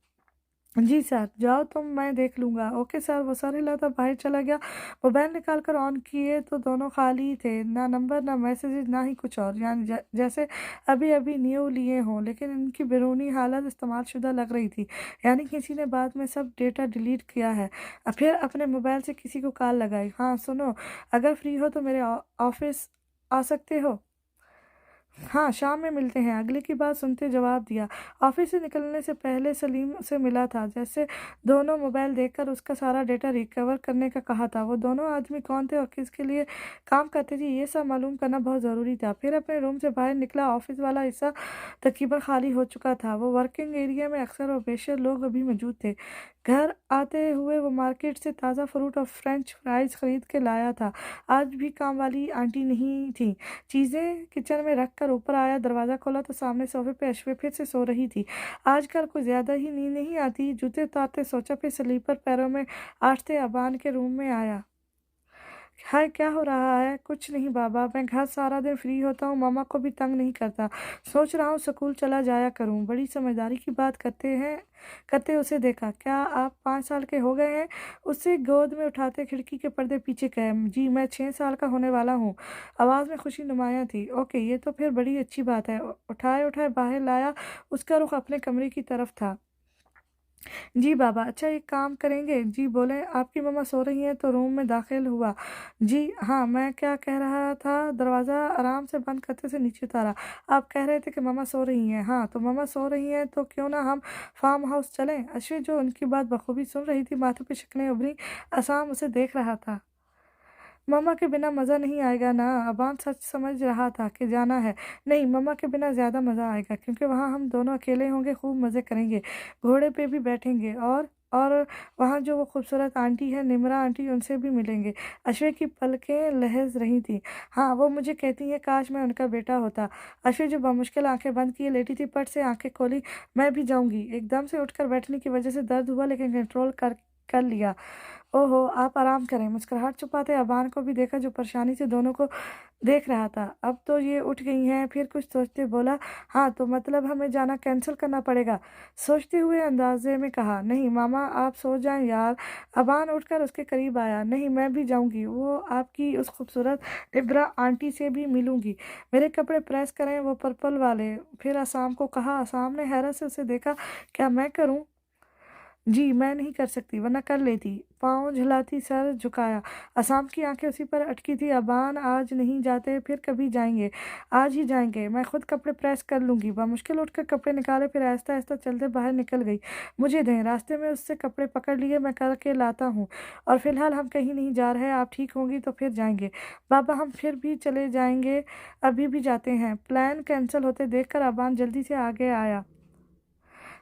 Speaker 1: जी सर, जाओ तुम, मैं देख लूँगा। Okay sir. वो सर हिलाता बाहर चला गया। मोबाइल निकाल कर ऑन किए तो दोनों खाली थे। ना नंबर, ना मैसेजेस, ना ही कुछ और। यानी जैसे अभी अभी न्यू लिए हों, लेकिन इनकी बैरूनी हालत इस्तेमाल शुदा लग रही थी। यानी किसी ने बाद में सब डेटा डिलीट किया है। फिर अपने मोबाइल से किसी को कॉल लगाई। हाँ सुनो, अगर फ्री हो तो मेरे ऑफिस आ सकते हो? हाँ, शाम में मिलते हैं। अगले की बात सुनते जवाब दिया। ऑफिस से निकलने से पहले सलीम उसे मिला था। जैसे दोनों मोबाइल देखकर उसका सारा डेटा रिकवर करने का कहा था। वो दोनों आदमी कौन थे और किसके लिए काम करते थे, ये सब मालूम करना बहुत ज़रूरी था। फिर अपने रूम से बाहर निकला। ऑफिस वाला हिस्सा तकरीबन खाली हो चुका था। वो वर्किंग एरिया में अक्सर और बेशर लोग अभी मौजूद थे। घर आते हुए वो मार्केट से ताज़ा फ्रूट और फ्रेंच फ्राइज खरीद के लाया था। आज भी काम वाली आंटी नहीं थी। चीज़ें किचन में रख कर ऊपर आया। दरवाज़ा खोला तो सामने सोफे पे अश्वे फिर से सो रही थी। आजकल कुछ ज़्यादा ही नींद नहीं आती। जूते उतारते सोचा, फिर स्लीपर पैरों में आटते अबान के रूम में आया। हाय, क्या हो रहा है? कुछ नहीं बाबा, मैं घर सारा दिन फ्री होता हूँ, मम्मा को भी तंग नहीं करता। सोच रहा हूँ स्कूल चला जाया करूँ। बड़ी समझदारी की बात करते उसे देखा। क्या आप 5 साल के हो गए हैं? उसे गोद में उठाते खिड़की के पर्दे पीछे कहे, जी मैं 6 साल का होने वाला हूँ। आवाज़ में खुशी नुमायाँ थी। ओके, ये तो फिर बड़ी अच्छी बात है। उठाए-उठाए बाहर लाया, उसका रुख अपने कमरे की तरफ था। जी बाबा, अच्छा एक काम करेंगे? जी बोले, आपकी मम्मा सो रही हैं तो रूम में दाखिल हुआ। जी हाँ, मैं क्या कह रहा था? दरवाज़ा आराम से बंद करते से नीचे उतारा। आप कह रहे थे कि मम्मा सो रही हैं। हाँ, तो मम्मा सो रही हैं तो क्यों ना हम फार्म हाउस चलें? अश्विन जो उनकी बात बखूबी सुन रही थी, माथे पे शक्लें उभरी। असाम उसे देख रहा था। मम्मा के बिना मज़ा नहीं आएगा ना? अबान सच समझ रहा था कि जाना है। नहीं, मम्मा के बिना ज़्यादा मज़ा आएगा क्योंकि वहाँ हम दोनों अकेले होंगे, खूब मज़े करेंगे। घोड़े पे भी बैठेंगे और वहाँ जो वो खूबसूरत आंटी है, निम्रा आंटी, उनसे भी मिलेंगे। अश्विन की पलकें लहज़ रही थीं। हाँ, वो मुझे कहती हैं काश मैं उनका बेटा होता। अश्विन जो बामुश्किल आँखें बंद किए लेटी थी, पट से आँखें खोली। मैं भी जाऊँगी। एकदम से उठकर बैठने की वजह से दर्द हुआ लेकिन कंट्रोल कर लिया। ओहो! आप आराम करें। मुस्कुराहट छुपाते अबान को भी देखा जो परेशानी से दोनों को देख रहा था। अब तो ये उठ गई हैं, फिर कुछ सोचते बोला, हाँ, तो मतलब हमें जाना कैंसल करना पड़ेगा। सोचते हुए अंदाज़े में कहा, नहीं मामा आप सो जाएँ यार। अबान उठकर उसके करीब आया। नहीं, मैं भी जाऊँगी। वो आपकी उस खूबसूरत इब्रा आंटी से भी मिलूँगी। मेरे कपड़े प्रेस करें वो पर्पल वाले। फिर असाम को कहा। असाम ने हैरत से उसे देखा। क्या मैं करूँ? जी, मैं नहीं कर सकती वरना कर लेती। पाँव झुलाती सर झुकाया। असाम की आँखें उसी पर अटकी थी। अबान आज नहीं जाते फिर कभी जाएँगे। आज ही जाएँगे। मैं खुद कपड़े प्रेस कर लूँगी। बामुश्किल उठकर कपड़े निकाले फिर आहिस्ता-आहिस्ता चलते बाहर निकल गई। मुझे दें। रास्ते में उससे कपड़े पकड़ लिए। मैं करके लाता हूँ। और फ़िलहाल हम कहीं नहीं जा रहे। आप ठीक होंगी तो फिर जाएँगे। बाबा हम फिर भी चले जाएँगे। अभी भी जाते हैं। प्लान कैंसल होते देखकर अबान जल्दी से आगे आया।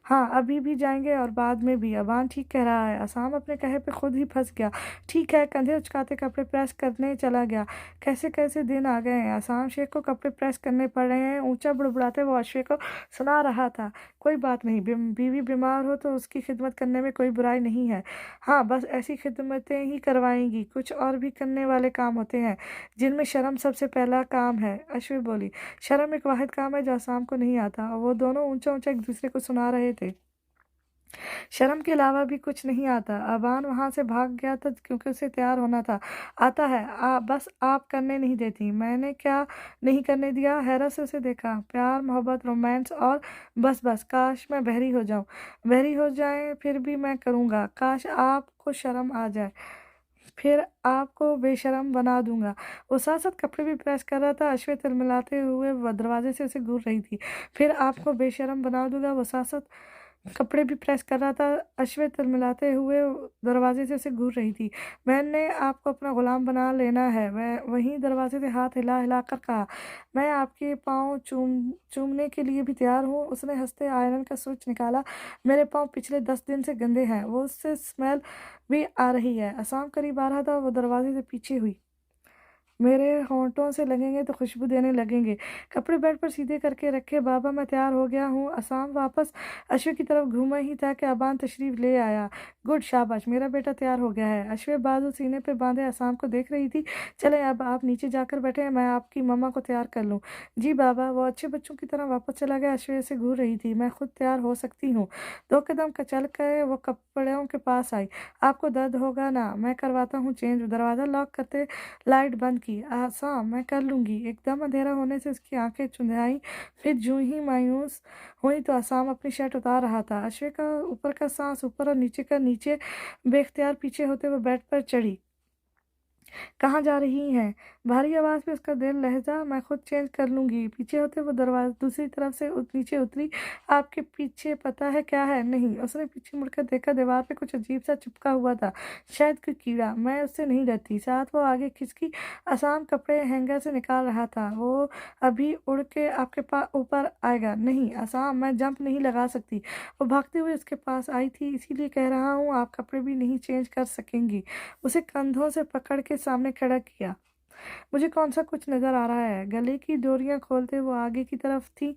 Speaker 1: हाँ, अभी भी जाएँगे और बाद में भी। अबान ठीक कह रहा है। असाम अपने कहे पे खुद ही फँस गया। ठीक है, कंधे उचकाते कपड़े प्रेस करने चला गया। कैसे-कैसे दिन आ गए हैं। असाम शेख को कपड़े प्रेस करने पड़ रहे हैं। ऊँचा बुड़बुड़ाते वो अश्वे को सुना रहा था। कोई बात नहीं, बीवी बीमार हो तो उसकी खिदमत करने में कोई बुराई नहीं है। हाँ, बस ऐसी खिदमतें ही करवाएँगी। कुछ और भी करने वाले काम होते हैं, जिनमें शर्म सबसे पहला काम है। अश्वे बोली। शर्म एक वाहिद काम है जो असाम को नहीं आता। वो दोनों ऊँचा-ऊँचा एक दूसरे को सुना रहे थे। शर्म के अलावा भी कुछ नहीं आता। अबान वहाँ से भाग गया था क्योंकि उसे तैयार होना था। आता है बस आप करने नहीं देती। मैंने क्या नहीं करने दिया? हैरत से उसे देखा। प्यार, मोहब्बत, रोमांस और बस काश मैं बहरी हो जाऊँ। बहरी हो जाएँ फिर भी मैं करूँगा। काश आपको शर्म आ जाए। फिर आपको बेशर्म बना दूँगा। वो साथ-साथ कपड़े भी प्रेस कर रहा था। अश्वेत तिलमिलाते हुए वो दरवाज़े से उसे घूर रही थी। फिर आपको बेशर्म बना दूँगा। वो साथ-साथ कपड़े भी प्रेस कर रहा था। अश्वेत तिलमिलाते हुए दरवाज़े से उसे घूर रही थी। मैंने आपको अपना गुलाम बना लेना है। वह वहीं दरवाज़े से हाथ हिला-हिला कर कहा, मैं आपके पाँव चूमने के लिए भी तैयार हूँ। उसने हँसते आयरन का स्विच निकाला। मेरे पाँव पिछले 10 दिन से गंदे हैं। वो उससे स्मेल भी आ रही है। असाम करीब आ रहा था। वो दरवाज़े से पीछे हुई। मेरे होंठों से लगेंगे तो खुशबू देने लगेंगे। कपड़े बेड पर सीधे करके रखे। बाबा मैं तैयार हो गया हूँ। असाम वापस अश्वे की तरफ घूमा ही था कि अबान तशरीफ़ ले आया। गुड शाबाश, मेरा बेटा तैयार हो गया है। अश्वे बाजू सीने पे बांधे असाम को देख रही थी। चलें अब आप नीचे जाकर बैठें, मैं आपकी मम्मा को तैयार कर लूँ। जी बाबा। वो अच्छे बच्चों की तरह वापस चला गया। अश्वे से घूर रही थी। मैं खुद तैयार हो सकती हूँ। 2 कदम चल कर वो कपड़ों के पास आई। आपको दर्द होगा ना? मैं करवाता हूँ चेंज। दरवाज़ा लॉक करते लाइट बंद की। आसाम मैं कर लूँगी। एकदम अंधेरा होने से उसकी आँखें चुंधियाईं। फिर यूँ ही मायूस हुई तो आसाम अपनी शर्ट उतार रहा था। अश्वे का ऊपर का साँस ऊपर और नीचे का नीचे। बेख्तियार पीछे होते वो बेड पर चढ़ी। कहाँ जा रही हैं? भारी आवाज़ में उसका दिल लहज़ा। मैं खुद चेंज कर लूँगी। पीछे होते वो दरवाज़ा दूसरी तरफ से नीचे उतरी। आपके पीछे पता है क्या है? नहीं। उसने पीछे मुड़कर देखा। दीवार पे कुछ अजीब-सा चिपका हुआ था। शायद कोई कीड़ा। मैं उससे नहीं डरती। साथ वो आगे खिसकी। आसाम कपड़े हैंगर से निकाल रहा था। वो अभी उड़ के आपके ऊपर आएगा। नहीं आसाम, मैं जंप नहीं लगा सकती। वो भागते हुए उसके पास आई थी। इसीलिए कह रहा हूँ आप कपड़े भी नहीं चेंज कर सकेंगी। उसे कंधों से पकड़ के सामने खड़ा किया। मुझे कौन-सा कुछ नज़र आ रहा है? गले की डोरियां खोलते वो आगे की तरफ थी।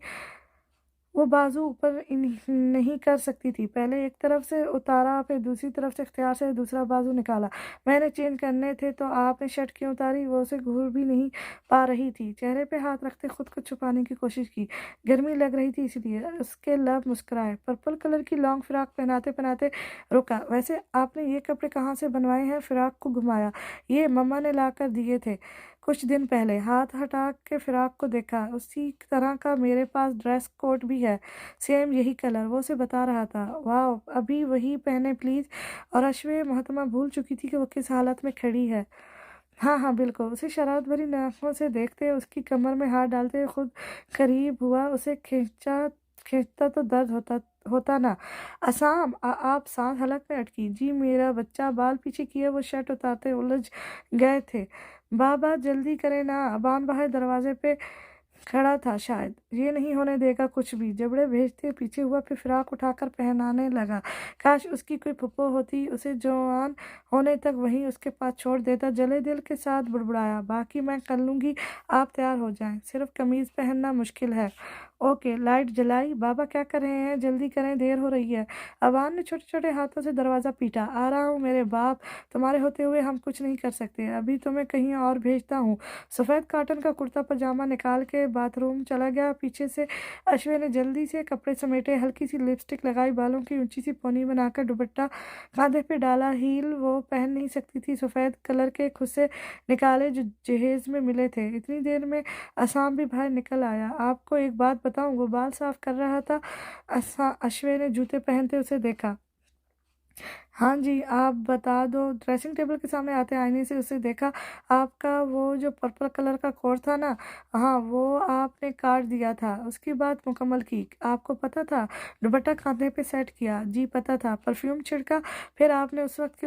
Speaker 1: वो बाजू ऊपर नहीं कर सकती थी। पहले एक तरफ से उतारा, फिर दूसरी तरफ से इख्तियार से दूसरा बाजू निकाला। मैंने चेंज करने थे तो आपने शर्ट क्यों उतारी? वो उसे घूर भी नहीं पा रही थी। चेहरे पे हाथ रखते खुद को छुपाने की कोशिश की। गर्मी लग रही थी इसलिए। उसके लब मुस्कुराए। पर्पल कलर की लॉन्ग फ्रॉक पहनाते पहनाते रुका। वैसे आपने ये कपड़े कहाँ से बनवाए हैं? फिराक को घुमाया। ये मम्मा ने ला कर दिए थे कुछ दिन पहले। हाथ हटा के फिराक को देखा। उसी तरह का मेरे पास ड्रेस कोट भी है, सेम यही कलर। वो उसे बता रहा था। वाह, अभी वही पहने प्लीज। और अश्वे महतमा भूल चुकी थी कि वो किस हालत में खड़ी है। हाँ हाँ बिल्कुल। उसे शरारत भरी आंखों से देखते, उसकी कमर में हाथ डालते खुद करीब हुआ। उसे खींचता तो दर्द होता होता ना। असाम आप सांस हलक में अटकी। जी मेरा बच्चा। बाल पीछे किए वो शर्ट उतारते उलझ गए थे। बाबा जल्दी करें ना। अबान बाहर दरवाजे पे खड़ा था। शायद ये नहीं होने देगा कुछ भी। जबड़े भेजते पीछे हुआ, फिर फिराक उठाकर पहनाने लगा। काश उसकी कोई फुप्पो होती, उसे जवान होने तक वहीं उसके पास छोड़ देता। जले दिल के साथ बुड़बुड़ाया, बाकी मैं कर लूंगी, आप तैयार हो जाएं। सिर्फ कमीज पहनना मुश्किल है। ओके। लाइट जलाई। बाबा क्या कर रहे हैं? जल्दी करें, देर हो रही है। अबान ने छोटे छोटे हाथों से दरवाजा पीटा। आ रहा हूँ मेरे बाप। तुम्हारे होते हुए हम कुछ नहीं कर सकते। अभी तुम्हें कहीं और भेजता हूँ। सफ़ेद कॉटन का कुर्ता पजामा निकाल के बाथरूम चला गया। पीछे से अश्विन ने जल्दी से कपड़े समेटे, हल्की सी लिपस्टिक लगाई, बालों की ऊंची सी पोनी बनाकर दुपट्टा कांधे पे डाला। हील वो पहन नहीं सकती थी। सफ़ेद कलर के खुस्से निकाले जो जहेज में मिले थे। इतनी देर में असाम भी बाहर निकल आया। आपको एक बात बताऊं? वो बाल साफ कर रहा था। अश्विन ने जूते पहनते उसे देखा। हाँ जी, आप बता दो। ड्रेसिंग टेबल के सामने आते आईने से उसे देखा। आपका वो जो पर्पल कलर का कोट था ना, हाँ वो आपने काट दिया था। उसकी बात मुकम्मल की। आपको पता था? दुपट्टा कांधे पे सेट किया। जी पता था। परफ्यूम छिड़का। फिर आपने उस वक्त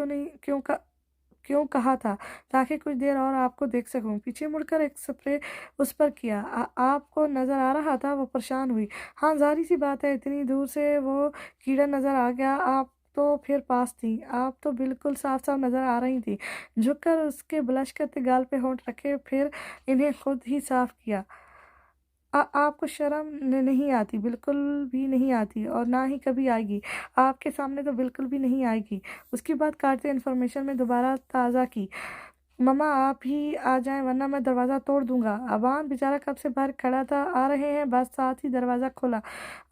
Speaker 1: क्यों कहा था? ताकि कुछ देर और आपको देख सकूं। पीछे मुड़कर एक स्प्रे उस पर किया। आपको नजर आ रहा था? वो परेशान हुई। हाँ जाहिर सी बात है, इतनी दूर से वो कीड़ा नजर आ गया। आप तो फिर पास थी। आप तो बिल्कुल साफ साफ नजर आ रही थी। झुककर उसके ब्लश करते गाल पे होंठ रखे, फिर इन्हें खुद ही साफ किया। आपको शर्म नहीं आती? बिल्कुल भी नहीं आती, और ना ही कभी आएगी। आपके सामने तो बिल्कुल भी नहीं आएगी। उसकी बात काटते इन्फॉर्मेशन में दोबारा ताज़ा की। मम्मा आप ही आ जाएं वरना मैं दरवाज़ा तोड़ दूंगा। अबान बेचारा कब से बाहर खड़ा था। आ रहे हैं बस। साथ ही दरवाज़ा खोला।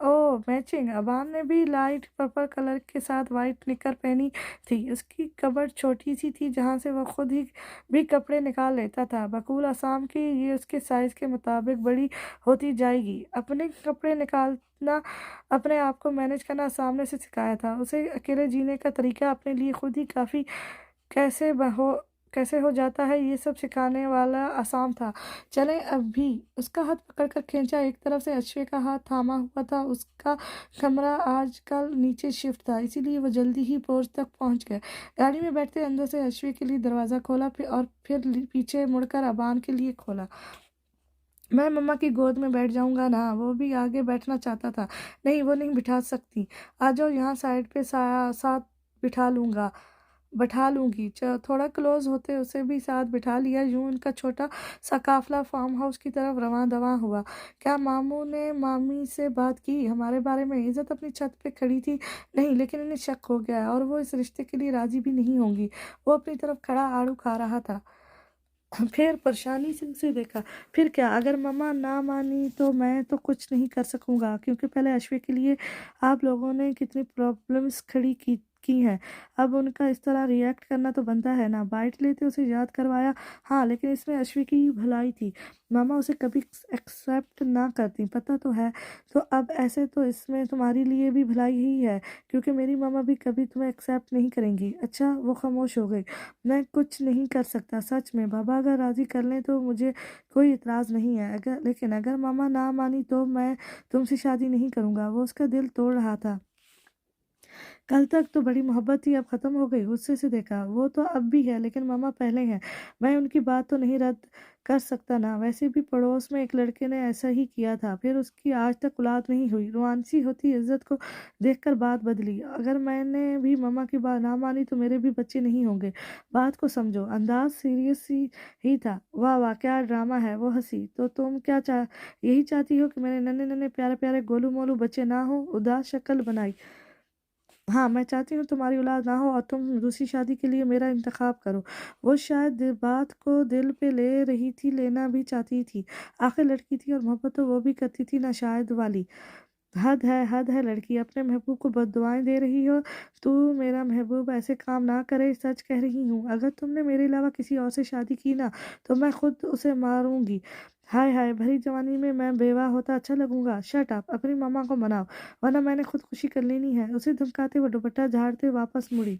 Speaker 1: ओह मैचिंग। अबान ने भी लाइट पर्पल कलर के साथ वाइट निकर पहनी थी। उसकी कबर्ड छोटी सी थी जहाँ से वह खुद ही भी कपड़े निकाल लेता था। बकूल आसाम की ये उसके साइज के मुताबिक बड़ी होती जाएगी। अपने कपड़े निकालना, अपने आप को मैनेज करना सामने से सिखाया था उसे। अकेले जीने का तरीका अपने लिए खुद ही काफ़ी कैसे हो कैसे हो जाता है, ये सब सिखाने वाला आसाम था। चले अभी। उसका हाथ पकड़कर खींचा। एक तरफ से अश्वे का हाथ थामा हुआ था। उसका कमरा आजकल नीचे शिफ्ट था, इसीलिए वो जल्दी ही पोर्च तक पहुंच गए। गाड़ी में बैठते अंदर से अश्वे के लिए दरवाज़ा खोला, फिर पीछे मुड़कर अबान के लिए खोला। मैं मम्मा की गोद में बैठ जाऊंगा ना। वो भी आगे बैठना चाहता था। नहीं, वो नहीं बिठा सकती। आ जाओ यहाँ साइड पे, साथ बैठा लूंगी। थोड़ा क्लोज होते उसे भी साथ बिठा लिया। यूं उनका छोटा सा काफिला फार्म हाउस की तरफ रवां दवां हुआ। क्या मामू ने मामी से बात की हमारे बारे में? इज्जत अपनी छत पे खड़ी थी। नहीं, लेकिन इन्हें शक हो गया है और वो इस रिश्ते के लिए राजी भी नहीं होंगी। वो अपनी तरफ खड़ा आड़ू खा रहा था। फिर परेशानी से उसे देखा। फिर क्या? अगर मम्मा ना मानी तो मैं तो कुछ नहीं कर सकूंगा, क्योंकि पहले अश्वे के लिए आप लोगों ने कितनी प्रॉब्लम्स खड़ी की हैं। अब उनका इस तरह रिएक्ट करना तो बनता है ना। बाइट लेते उसे याद करवाया। हाँ लेकिन इसमें अश्वे की ही भलाई थी। मामा उसे कभी एक्सेप्ट ना करती, पता तो है। तो अब ऐसे तो इसमें तुम्हारी लिए भी भलाई ही है, क्योंकि मेरी मामा भी कभी तुम्हें एक्सेप्ट नहीं करेंगी। अच्छा। वो खामोश हो गई। मैं कुछ नहीं कर सकता सच में। बाबा अगर राजी कर लें तो मुझे कोई इतराज़ नहीं है। लेकिन अगर मामा ना मानी तो मैं तुमसे शादी नहीं करूंगा। वो उसका दिल तोड़ रहा था। कल तक तो बड़ी मोहब्बत थी, अब ख़त्म हो गई। गुस्से से देखा, वो तो अब भी है, लेकिन मामा पहले हैं। मैं उनकी बात तो नहीं रद्द कर सकता ना। वैसे भी पड़ोस में एक लड़के ने ऐसा ही किया था, फिर उसकी आज तक औलाद नहीं हुई। रोमांसी होती इज्जत को देखकर बात बदली। अगर मैंने भी मामा की बात ना मानी तो मेरे भी बच्चे नहीं होंगे। बात को समझो। अंदाज सीरियस ही था। वाह वाह, क्या ड्रामा है। वो हंसी। तो तुम क्या यही चाहती हो कि मेरे नन्हे नन्हे प्यारे प्यारे गोलू मोलू बच्चे ना हो? उदास शक्ल बनाई। हाँ, मैं चाहती हूँ तुम्हारी औलाद ना हो और तुम दूसरी शादी के लिए मेरा इंतखाब करो। वो शायद बात को दिल पे ले रही थी, लेना भी चाहती थी। आखिर लड़की थी और मोहब्बत तो वो भी करती थी ना, शायद वाली। हद है लड़की, अपने महबूब को बद्दुआएं दे रही हो। तू मेरा महबूब ऐसे काम ना करे, सच कह रही हूँ। अगर तुमने मेरे अलावा किसी और से शादी की ना तो मैं खुद उसे मारूंगी। हाय हाय, भरी जवानी में मैं बेवा होता अच्छा लगूंगा। शट अप, अपनी मामा को मनाओ, वरना मैंने खुदकुशी कर लेनी है। उसे धमकाते वो दुपट्टा झाड़ते वापस मुड़ी।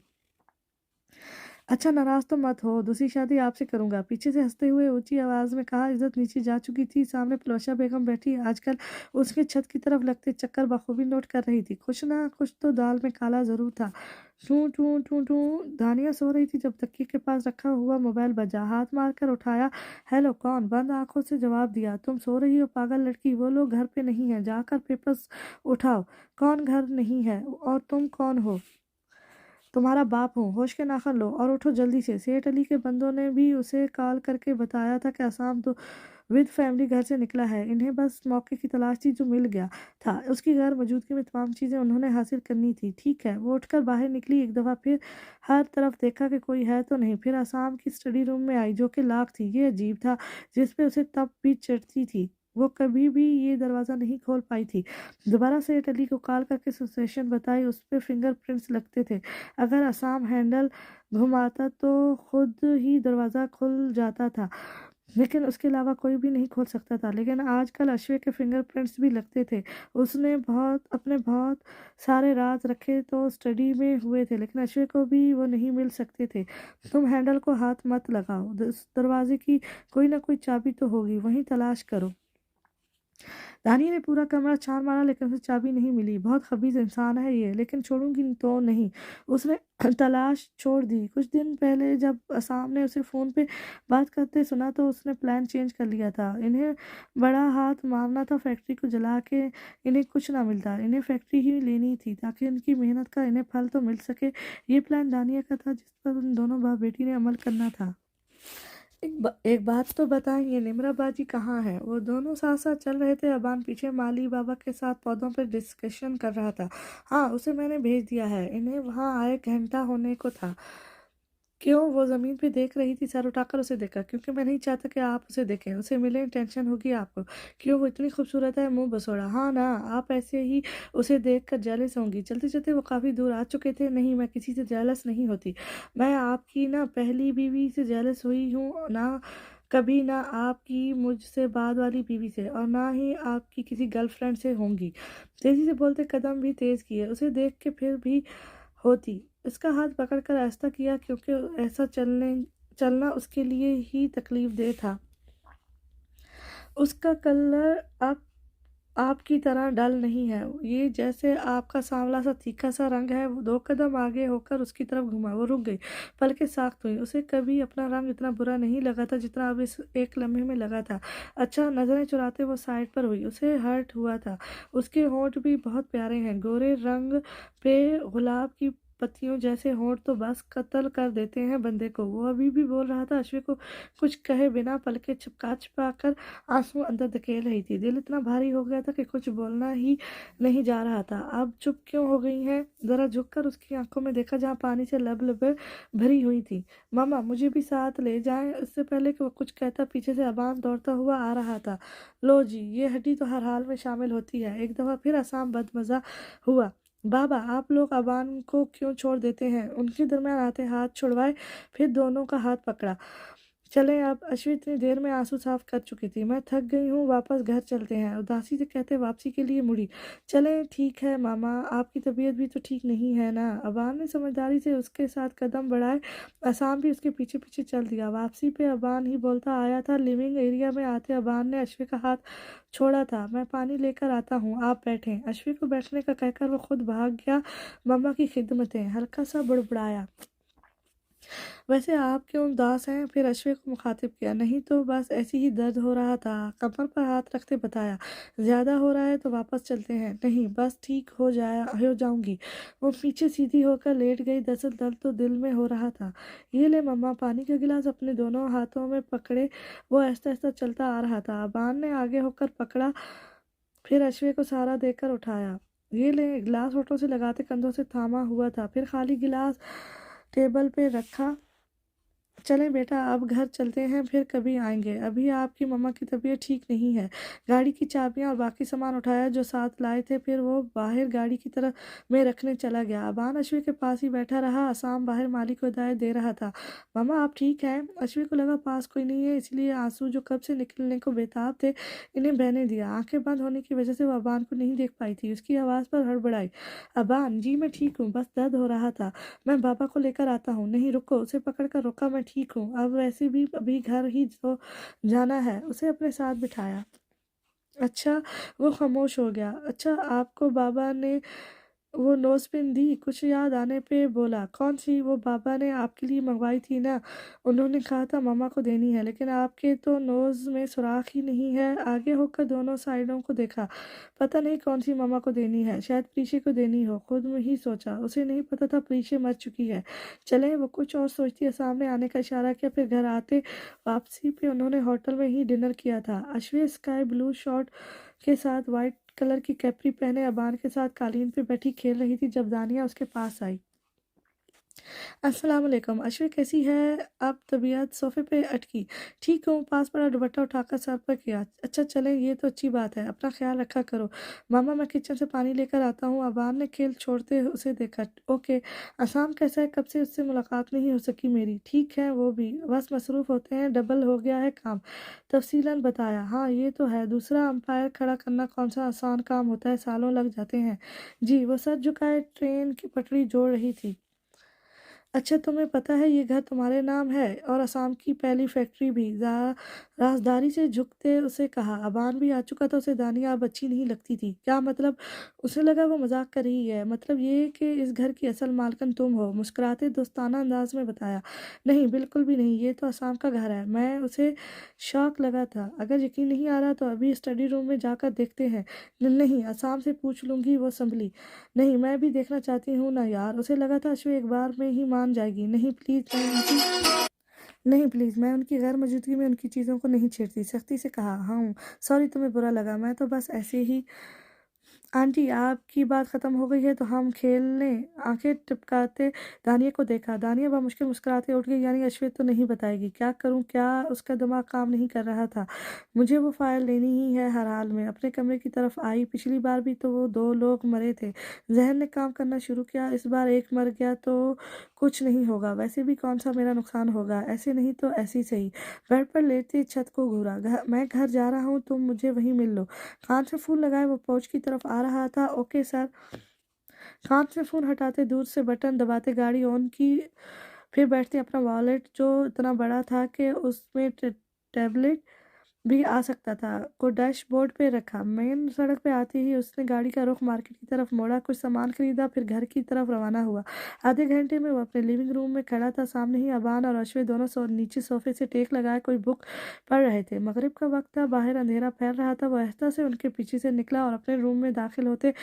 Speaker 1: अच्छा, नाराज तो मत हो, दूसरी शादी आपसे करूंगा। पीछे से हंसते हुए ऊंची आवाज में कहा। इज्जत नीचे जा चुकी थी। सामने फिरोशा बेगम बैठी आजकल उसके छत की तरफ लगते चक्कर बखूबी नोट कर रही थी। कुछ ना कुछ तो दाल में काला जरूर था। टू टू टू टू। दानिया सो रही थी जब तकिए के पास रखा हुआ मोबाइल बजा। हाथ मारकर उठाया। हेलो, कौन? बंद आंखों से जवाब दिया। तुम सो रही हो पागल लड़की, वो लोग घर पे नहीं है, जाकर पेपर्स उठाओ। कौन घर नहीं है? और तुम कौन हो? तुम्हारा बाप हूँ। होश के नाखन लो और उठो जल्दी से। सेठ अली के बंदों ने भी उसे कॉल करके बताया था कि असाम तो विद फैमिली घर से निकला है। इन्हें बस मौके की तलाश थी जो मिल गया था। उसकी गैर मौजूदगी में तमाम चीज़ें उन्होंने हासिल करनी थी। ठीक है। वो उठकर बाहर निकली। एक दफ़ा फिर हर तरफ देखा कि कोई है तो नहीं। फिर असाम की स्टडी रूम में आई, जो कि लॉक थी। ये अजीब था, जिस पे उसे तब भी चढ़ती थी। वो कभी भी ये दरवाज़ा नहीं खोल पाई थी। दोबारा सेठ अली को कॉल करके सिचुएशन बताई। उस पे फिंगरप्रिंट्स लगते थे। अगर असाम हैंडल घुमाता तो खुद ही दरवाज़ा खुल जाता था, लेकिन उसके अलावा कोई भी नहीं खोल सकता था। लेकिन आजकल अश्वे के फिंगरप्रिंट्स भी लगते थे। उसने बहुत सारे राज रखे तो स्टडी में हुए थे, लेकिन अश्वे को भी वो नहीं मिल सकते थे। तुम हैंडल को हाथ मत लगाओ, उस दरवाजे की कोई ना कोई चाबी तो होगी, वहीं तलाश करो। दानिया ने पूरा कमरा छान मारा, लेकिन उसे चाबी नहीं मिली। बहुत खबीज इंसान है ये, लेकिन छोड़ूंगी तो नहीं। उसने तलाश छोड़ दी। कुछ दिन पहले जब असाम ने उसे फ़ोन पे बात करते सुना तो उसने प्लान चेंज कर लिया था। इन्हें बड़ा हाथ मारना था, फैक्ट्री को जला के इन्हें कुछ ना मिलता। इन्हें फैक्ट्री ही लेनी थी ताकि इनकी मेहनत का इन्हें फल तो मिल सके। ये प्लान दानिया का था, जिस पर उन दोनों बाप बेटी ने अमल करना था। एक बात तो बताएं, ये निमरा बाजी कहाँ है? वो दोनों साथ साथ चल रहे थे। अबान पीछे माली बाबा के साथ पौधों पर डिस्कशन कर रहा था। हाँ, उसे मैंने भेज दिया है। इन्हें वहाँ आए घंटा होने को था। क्यों? वो जमीन पे देख रही थी। सर उठाकर उसे देखा। क्योंकि मैं नहीं चाहता कि आप उसे देखें, उसे मिले, टेंशन होगी आपको। क्यों? वो इतनी खूबसूरत है। मुंह बसोड़ा। हाँ ना, आप ऐसे ही उसे देखकर जेलस होंगी। चलते चलते वो काफी दूर आ चुके थे। नहीं, मैं किसी से जेलस नहीं होती। मैं आपकी ना पहली बीवी से जेलस हुई हूँ ना, कभी ना आपकी मुझसे बाद वाली बीवी से, और ना ही आपकी किसी गर्लफ्रेंड से होंगी। तेजी से बोलते कदम भी तेज किए। उसे देख के फिर भी होती। इसका हाथ पकड़कर आहिस्ता किया, क्योंकि ऐसा चलना उसके लिए ही तकलीफ दे था। उसका कलर अब आपकी तरह डल नहीं है। ये जैसे आपका सांवला सा तीखा सा रंग है। वो 2 कदम आगे होकर उसकी तरफ घुमा। वो रुक गई। पलकें साख्त हुई। उसे कभी अपना रंग इतना बुरा नहीं लगा था जितना अब इस एक लम्हे में लगा था। अच्छा, नजरें चुराते वो साइड पर हुई। उसे हर्ट हुआ था। उसके होंठ भी बहुत प्यारे हैं, गोरे रंग पे गुलाब की पत्तियों जैसे होंठ तो बस कत्ल कर देते हैं बंदे को। वो अभी भी बोल रहा था। अश्विन को कुछ कहे बिना पलकें छिपका छिपा कर आंसू अंदर धकेल रही थी। दिल इतना भारी हो गया था कि कुछ बोलना ही नहीं जा रहा था। अब चुप क्यों हो गई हैं? जरा झुककर उसकी आंखों में देखा, जहाँ पानी से लबे भरी हुई थी। मामा, मुझे भी साथ ले जाएं। इससे पहले कि वो कुछ कहता, पीछे से अबान दौड़ता हुआ आ रहा था। लो जी, ये हड्डी तो हर हाल में शामिल होती है। एक दफा फिर असाम बदमजा हुआ। बाबा, आप लोग अबान को क्यों छोड़ देते हैं? उनके दरमियान आते हाथ छुड़वाए, फिर दोनों का हाथ पकड़ा। चलें अब। अश्विन इतनी देर में आंसू साफ कर चुकी थी। मैं थक गई हूँ, वापस घर चलते हैं, उदासी से कहते वापसी के लिए मुड़ी। चलें, ठीक है मामा, आपकी तबीयत भी तो ठीक नहीं है ना। अबान ने समझदारी से उसके साथ कदम बढ़ाए। असाम भी उसके पीछे पीछे चल दिया। वापसी पे अबान ही बोलता आया था। लिविंग एरिया में आते अबान ने अश्विन का हाथ छोड़ा था। मैं पानी लेकर आता हूँ, आप बैठें। अश्विन को बैठने का कहकर वो खुद भाग गया। मम्मा की खिदमतें। हल्का सा बड़बड़ाया, वैसे आप क्यों उदास हैं? फिर अश्विन को मुखातिब किया। नहीं तो बस ऐसे ही दर्द हो रहा था। कमर पर हाथ रखते बताया। ज़्यादा हो रहा है तो वापस चलते हैं। नहीं, बस ठीक हो जाऊंगी। वो पीछे सीधी होकर लेट गई। दरअसल दर्द तो दिल में हो रहा था। ये ले मम्मा। पानी का गिलास अपने दोनों हाथों में पकड़े वो आहिस्ता आहिस्ता चलता आ रहा था। अबान ने आगे होकर पकड़ा, फिर अश्विन को सहारा देकर उठाया। ये ले। गिलास होठों से लगाते कंधों से थामा हुआ था। फिर खाली गिलास टेबल पे रखा। चलें बेटा, अब घर चलते हैं, फिर कभी आएंगे। अभी आपकी मम्मा की तबीयत ठीक नहीं है। गाड़ी की चाबियां और बाकी सामान उठाया जो साथ लाए थे। फिर वो बाहर गाड़ी की तरफ में रखने चला गया। अबान अश्विन के पास ही बैठा रहा। असाम बाहर मालिक को हिदायत दे रहा था। मामा आप ठीक हैं? अश्विन को लगा पास कोई नहीं है, इसलिए आंसू जो कब से निकलने को बेताब थे इन्हें बहने दिया। आंखें बंद होने की वजह से वो अबान को नहीं देख पाई थी। उसकी आवाज़ पर हड़बड़ाई। अबान जी मैं ठीक हूँ, बस दर्द हो रहा था। मैं बाबा को लेकर आता हूँ। नहीं रुको, उसे पकड़कर रोका। मैं ठीक हूँ, अब वैसे भी अभी घर ही तो जाना है। उसे अपने साथ बिठाया। अच्छा। वो खामोश हो गया। अच्छा, आपको बाबा ने वो नोज़पिन दी? कुछ याद आने पे बोला। कौन सी? वो बाबा ने आपके लिए मंगवाई थी ना। उन्होंने कहा था मम्मा को देनी है, लेकिन आपके तो नोज़ में सुराख ही नहीं है। आगे होकर दोनों साइडों को देखा। पता नहीं कौन सी मम्मा को देनी है, शायद प्रीशे को देनी हो। खुद में ही सोचा। उसे नहीं पता था प्रीशे मर चुकी है। चले, वो कुछ और सोचती है। सामने आने का इशारा किया। फिर घर आते वापसी पे उन्होंने होटल में ही डिनर किया था। अश्विन स्काई ब्लू शॉर्ट के साथ वाइट कलर की कैप्री पहने अबान के साथ कालीन पे बैठी खेल रही थी जब दानिया उसके पास आई। अस्सलाम वालेकुम। अश्विन कैसी है अब तबीयत? सोफे पे अटकी। ठीक हूँ, पास पड़ा दुपट्टा उठाकर सर पर किया। अच्छा चले, ये तो अच्छी बात है, अपना ख्याल रखा करो। मामा मैं किचन से पानी लेकर आता हूँ। अबान ने खेल छोड़ते उसे देखा। ओके। असाम कैसा है? कब से उससे मुलाकात नहीं हो सकी मेरी। ठीक है, वो भी बस मसरूफ़ होते हैं, डबल हो गया है काम। तफसीलन बताया। हाँ ये तो है, दूसरा अंपायर खड़ा करना कौन सा आसान काम होता है, सालों लग जाते हैं। जी। वो सर झुकाए ट्रेन की पटरी जोड़ रही थी। अच्छा, तुम्हें पता है ये घर तुम्हारे नाम है और असम की पहली फैक्ट्री भी। राजदारी से झुकते उसे कहा। अबान भी आ चुका था। उसे दानिया अब अच्छी नहीं लगती थी। क्या मतलब? उसे लगा वो मजाक कर रही है। मतलब ये कि इस घर की असल मालकिन तुम हो। मुस्कुराते दोस्ताना अंदाज में बताया। नहीं बिल्कुल भी नहीं, ये तो असम का घर है। मैं उसे शौक लगा था। अगर यकीन नहीं आ रहा तो अभी स्टडी रूम में जाकर देखते हैं। नहीं, असम से पूछ लूंगी, वो संभली। नहीं, मैं भी देखना चाहती हूँ ना यार। उसे लगा था अश्विन एक बार में ही मान जाएगी। नहीं प्लीज, नहीं प्लीज, मैं उनकी गैर मौजूदगी में उनकी चीज़ों को नहीं छेड़ती। सख्ती से कहा। हाँ सॉरी, तुम्हें बुरा लगा। मैं तो बस ऐसे ही। आंटी आपकी बात खत्म हो गई है तो हम खेल लें? आंखें टिपकाते दानिया को देखा। दानिया मुश्किल मुस्कुराते उठ गई। यानी अश्वेत तो नहीं बताएगी। क्या करूं क्या? उसका दिमाग काम नहीं कर रहा था। मुझे वो फाइल लेनी ही है हर हाल में। अपने कमरे की तरफ आई। पिछली बार भी तो वो दो लोग मरे थे। जहन ने काम करना शुरू किया। इस बार एक मर गया तो कुछ नहीं होगा। वैसे भी कौन सा मेरा नुकसान होगा, ऐसे नहीं तो ऐसी सही। बेड पर लेटे छत को घूरा। मैं घर जा रहा हूँ, तुम मुझे वहीं मिल लो। कान से फोन लगाए वो पहुंच की तरफ आ रहा था। Okay sir. कान से फोन हटाते दूर से बटन दबाते गाड़ी ऑन की। फिर बैठते अपना वॉलेट जो इतना बड़ा था कि उसमें टैबलेट भी आ सकता था को डैशबोर्ड पे रखा। मेन सड़क पे आते ही उसने गाड़ी का रुख मार्केट की तरफ मोड़ा। कुछ सामान खरीदा, फिर घर की तरफ रवाना हुआ। आधे घंटे में वो अपने लिविंग रूम में खड़ा था। सामने ही अबान और अश्विन दोनों नीचे सोफे से टेक लगाए कोई बुक पढ़ रहे थे। मगरिब का वक्त था, बाहर अंधेरा फैल रहा था। वो आहिस्ता से उनके पीछे से निकला और अपने रूम में दाखिल होते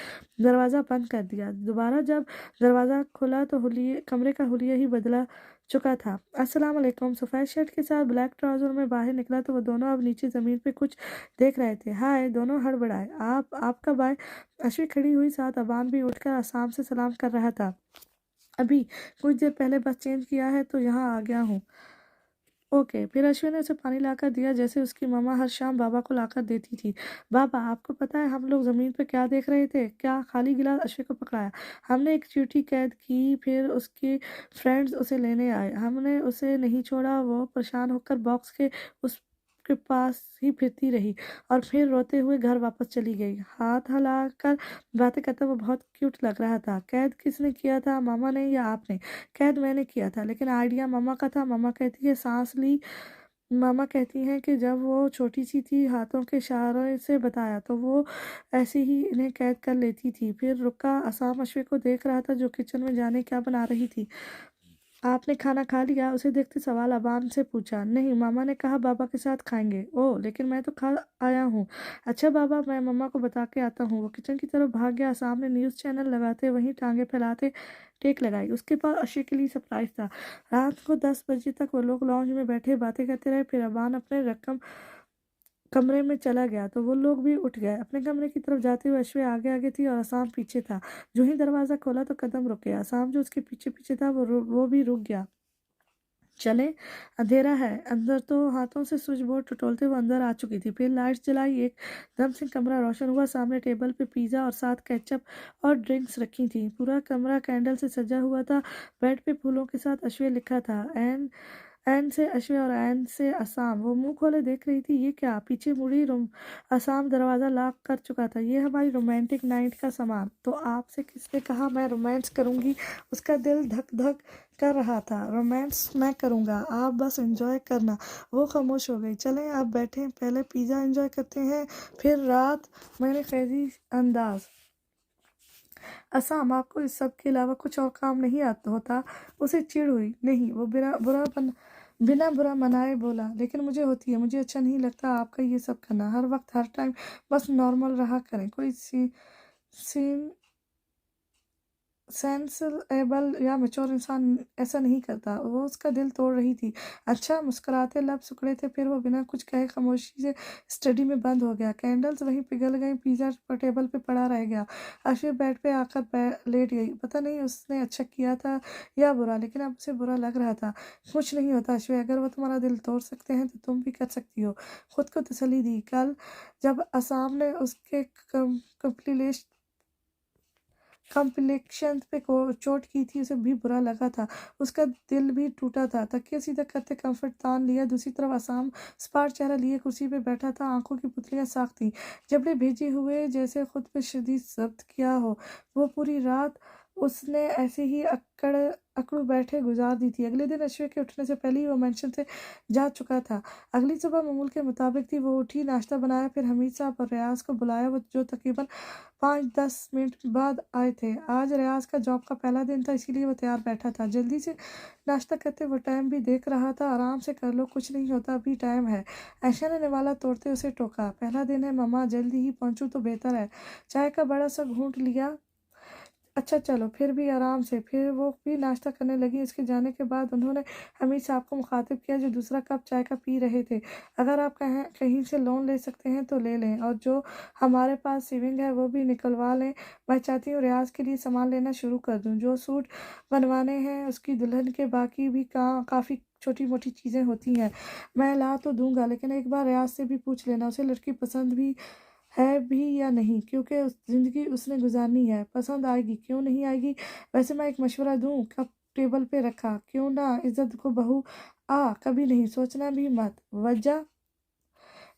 Speaker 1: दरवाज़ा बंद कर दिया। दोबारा जब दरवाज़ा खुला तो हुलिये कमरे का हुलिया ही बदला चुका था। अस्सलाम वालेकुम। सफ़ेद शर्ट के साथ ब्लैक ट्राउजर में बाहर निकला तो वो दोनों अब नीचे ज़मीन पे कुछ देख रहे थे। हाय, दोनों हड़बड़ाए। आप कब आए? अश्विन खड़ी हुई, साथ अबान भी उठकर आसाम से सलाम कर रहा था। अभी कुछ देर पहले बस चेंज किया है तो यहाँ आ गया हूँ। ओके। फिर अश्विन ने उसे पानी लाकर दिया जैसे उसकी मम्मा हर शाम बाबा को लाकर देती थी। बाबा, आपको पता है हम लोग ज़मीन पे क्या देख रहे थे? क्या खाली गिलास अश्विन को पकड़ाया। हमने एक चींटी कैद की, फिर उसके फ्रेंड्स उसे लेने आए। हमने उसे नहीं छोड़ा, वो परेशान होकर बॉक्स के उसके पास ही फिरती रही और फिर रोते हुए घर वापस चली गई। हाथ हिलाकर बातें करता वो बहुत क्यूट लग रहा था। कैद किसने किया था, मामा ने या आपने? कैद मैंने किया था, लेकिन आइडिया मम्मा का था। मम्मा कहती है सांस ली। मामा कहती हैं कि जब वो छोटी सी थी, हाथों के इशारे से बताया तो वो ऐसे ही इन्हें कैद कर लेती थी। फिर रुका। असाम अश्वे को देख रहा था जो किचन में जाने क्या बना रही थी। आपने खाना खा लिया? उसे देखते सवाल अबान से पूछा। नहीं, मामा ने कहा बाबा के साथ खाएंगे। ओह, लेकिन मैं तो खा आया हूँ। अच्छा बाबा, मैं मम्मा को बता के आता हूँ। वो किचन की तरफ भाग गया। सामने न्यूज़ चैनल लगाते वहीं टांगे फैलाते टेक लगाई। उसके पास अशे के लिए सरप्राइज था। रात को 10 बजे तक वो लोग लॉन्ज में बैठे बातें करते रहे। फिर अबान अपने रकम कमरे में चला गया तो वो लोग भी उठ गए। अपने कमरे की तरफ जाते हुए अश्वे आगे आगे थी और असाम पीछे था। जो ही दरवाज़ा खोला तो कदम रुक गया। असाम जो उसके पीछे पीछे था वो भी रुक गया। चले, अंधेरा है अंदर। तो हाथों से स्विच बोर्ड टटोलते हुए अंदर आ चुकी थी। फिर लाइट्स जलाई, एकदम से कमरा रोशन हुआ। सामने टेबल पे पिज़्ज़ा और साथ केचप और ड्रिंक्स रखी थी। पूरा कमरा कैंडल से सजा हुआ था। बेड पे फूलों के साथ अश्वे लिखा था। एन एन से अश्वे और एन से असाम। वो मुंह खोले देख रही थी। ये क्या? पीछे मुड़ी रोम असाम दरवाज़ा लॉक कर चुका था। ये हमारी रोमांटिक नाइट का सामान। तो आपसे किसने कहा मैं रोमांस करूंगी? उसका दिल धक धक कर रहा था। रोमांस मैं करूंगा, आप बस एंजॉय करना। वो खामोश हो गई। चलें आप बैठें, पहले पिज़्ज़ा एंजॉय करते हैं, फिर रात। मैंने कैदी अंदाज। असाम, आपको इस सब के अलावा कुछ और काम नहीं आता होता? उसे चिढ़ हुई। नहीं, वो बिना बुरा मनाए बोला। लेकिन मुझे होती है। मुझे अच्छा नहीं लगता आपका ये सब करना, हर वक्त हर टाइम। बस नॉर्मल रहा करें। कोई सीन सेंसिबल या मैच्योर इंसान ऐसा नहीं करता। वो उसका दिल तोड़ रही थी। अच्छा, मुस्कुराते लब सिकुड़े थे। फिर वो बिना कुछ कहे खामोशी से स्टडी में बंद हो गया। कैंडल्स वहीं पिघल गई। पिज़्ज़ा पर टेबल पे पड़ा रह गया। अश्विन बेड पे आकर लेट गई। पता नहीं उसने अच्छा किया था या बुरा, लेकिन अब उसे बुरा लग रहा था। कुछ नहीं होता अश्विन, अगर वो तुम्हारा दिल तोड़ सकते हैं तो तुम भी कर सकती हो। खुद को तसल्ली दी। कल जब असाम ने उसके कॉम्प्लेक्शन पे चोट की थी, उसे भी बुरा लगा था। उसका दिल भी टूटा था। तकिया सीधा करते कंफर्ट तान लिया। दूसरी तरफ आसाम स्पार्ट चेहरा लिए कुर्सी पे बैठा था। आंखों की पुतलियां साफ थी, जबड़े भेजे हुए जैसे खुद पे शदीद जब्त किया हो। वो पूरी रात उसने ऐसे ही अकड़ू बैठे गुजार दी थी। अगले दिन अश्विन के उठने से पहले ही वो मेंशन से जा चुका था। अगली सुबह मामूल के मुताबिक थी। वो उठी, नाश्ता बनाया, फिर हमीद साहब और रियाज को बुलाया, वो जो तकरीबन 5-10 मिनट बाद आए थे। आज रियाज का जॉब का पहला दिन था, इसीलिए वो तैयार बैठा था। जल्दी से नाश्ता करते वो टाइम भी देख रहा था। आराम से कर लो, कुछ नहीं होता, अभी टाइम है। ऐशा ने निवाला तोड़ते उसे टोका। पहला दिन है मम्मा, जल्दी ही पहुंचूं तो बेहतर है। चाय का बड़ा सा घूंट लिया। अच्छा चलो, फिर भी आराम से। फिर वो भी नाश्ता करने लगी। इसके जाने के बाद उन्होंने हमीद साहब को मुखातिब किया जो दूसरा कप चाय का पी रहे थे। अगर आप कहीं से लोन ले सकते हैं तो ले लें, और जो हमारे पास सेविंग है वो भी निकलवा लें। मैं चाहती हूँ रियाज के लिए सामान लेना शुरू कर दूँ। जो सूट बनवाने हैं उसकी दुल्हन के, बाकी भी काफ़ी छोटी मोटी चीज़ें होती हैं। मैं ला तो दूंगा, लेकिन एक बार रियाज से भी पूछ लेना उसे लड़की पसंद भी है भी या नहीं, क्योंकि ज़िंदगी उसने गुजारनी है। पसंद आएगी, क्यों नहीं आएगी। वैसे मैं एक मशवरा दूं? कप टेबल पे रखा। क्यों ना, इज्जत को बहू कभी नहीं, सोचना भी मत। वजह,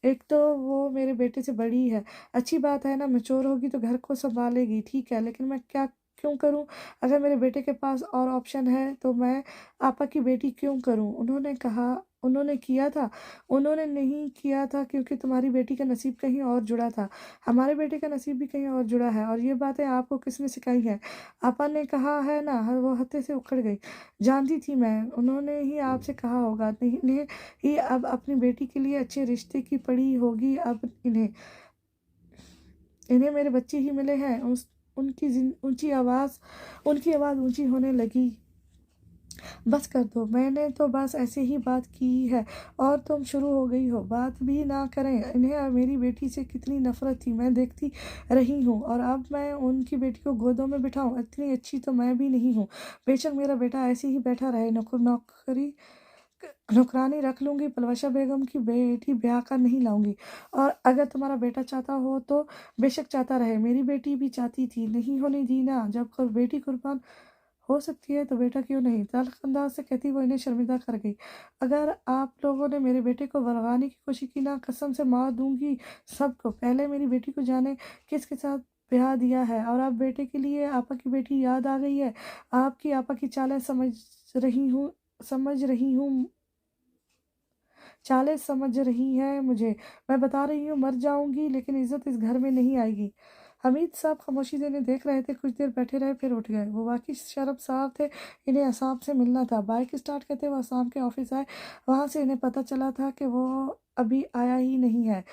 Speaker 1: एक तो वो मेरे बेटे से बड़ी है। अच्छी बात है ना, मैच्योर होगी तो घर को संभालेगी, ठीक है, लेकिन मैं क्या क्यों करूं? अगर मेरे बेटे के पास और ऑप्शन है तो मैं आपा की बेटी क्यों करूं? उन्होंने कहा, उन्होंने किया था। उन्होंने नहीं किया था क्योंकि तुम्हारी बेटी का नसीब कहीं और जुड़ा था। हमारे बेटे का नसीब भी कहीं और जुड़ा है। और ये बातें आपको किसने सिखाई है? आपा ने कहा है ना। वो हत्थे से उखड़ गई। जानती थी मैं, उन्होंने ही आपसे कहा होगा। नहीं ही अब अपनी बेटी के लिए अच्छे रिश्ते की पड़ी होगी। अब इन्हें इन्हें मेरे बच्चे ही मिले हैं। उनकी आवाज़ ऊंची होने लगी। बस कर दो, मैंने तो बस ऐसे ही बात की है और तुम शुरू हो गई हो। बात भी ना करें। इन्हें मेरी बेटी से कितनी नफरत थी, मैं देखती रही हूँ, और अब मैं उनकी बेटी को गोदों में बिठाऊं? इतनी अच्छी तो मैं भी नहीं हूँ। बेशक मेरा बेटा ऐसे ही बैठा रहे, नौकरी नौकरानी रख लूँगी, पलवशा बेगम की बेटी ब्याह कर नहीं लाऊँगी। और अगर तुम्हारा बेटा चाहता हो तो बेशक चाहता रहे, मेरी बेटी भी चाहती थी, नहीं होने दी ना। जब बेटी कुर्बान हो सकती है तो बेटा क्यों नहीं? तल्ख़ अंदाज़ से कहती वो इन्हें शर्मिंदा कर गई। अगर आप लोगों ने मेरे बेटे को भगाने की कोशिश की ना, कसम से मार दूँगी सबको। पहले मेरी बेटी को जाने किसके साथ ब्याह दिया है, और अब बेटे के लिए आपा की बेटी याद आ गई है। आपकी आपा की चालें समझ रही हैं मुझे। मैं बता रही हूँ मर जाऊँगी लेकिन इज़्ज़त इस घर में नहीं आएगी। हमीद साहब खामोशी से इन्हें देख रहे थे, कुछ देर बैठे रहे फिर उठ गए। वो वाक़ई शर्मसार थे, इन्हें असाम से मिलना था। बाइक स्टार्ट करते वो असाम के ऑफ़िस आए। वहाँ से इन्हें पता चला था कि वो अभी आया ही नहीं है।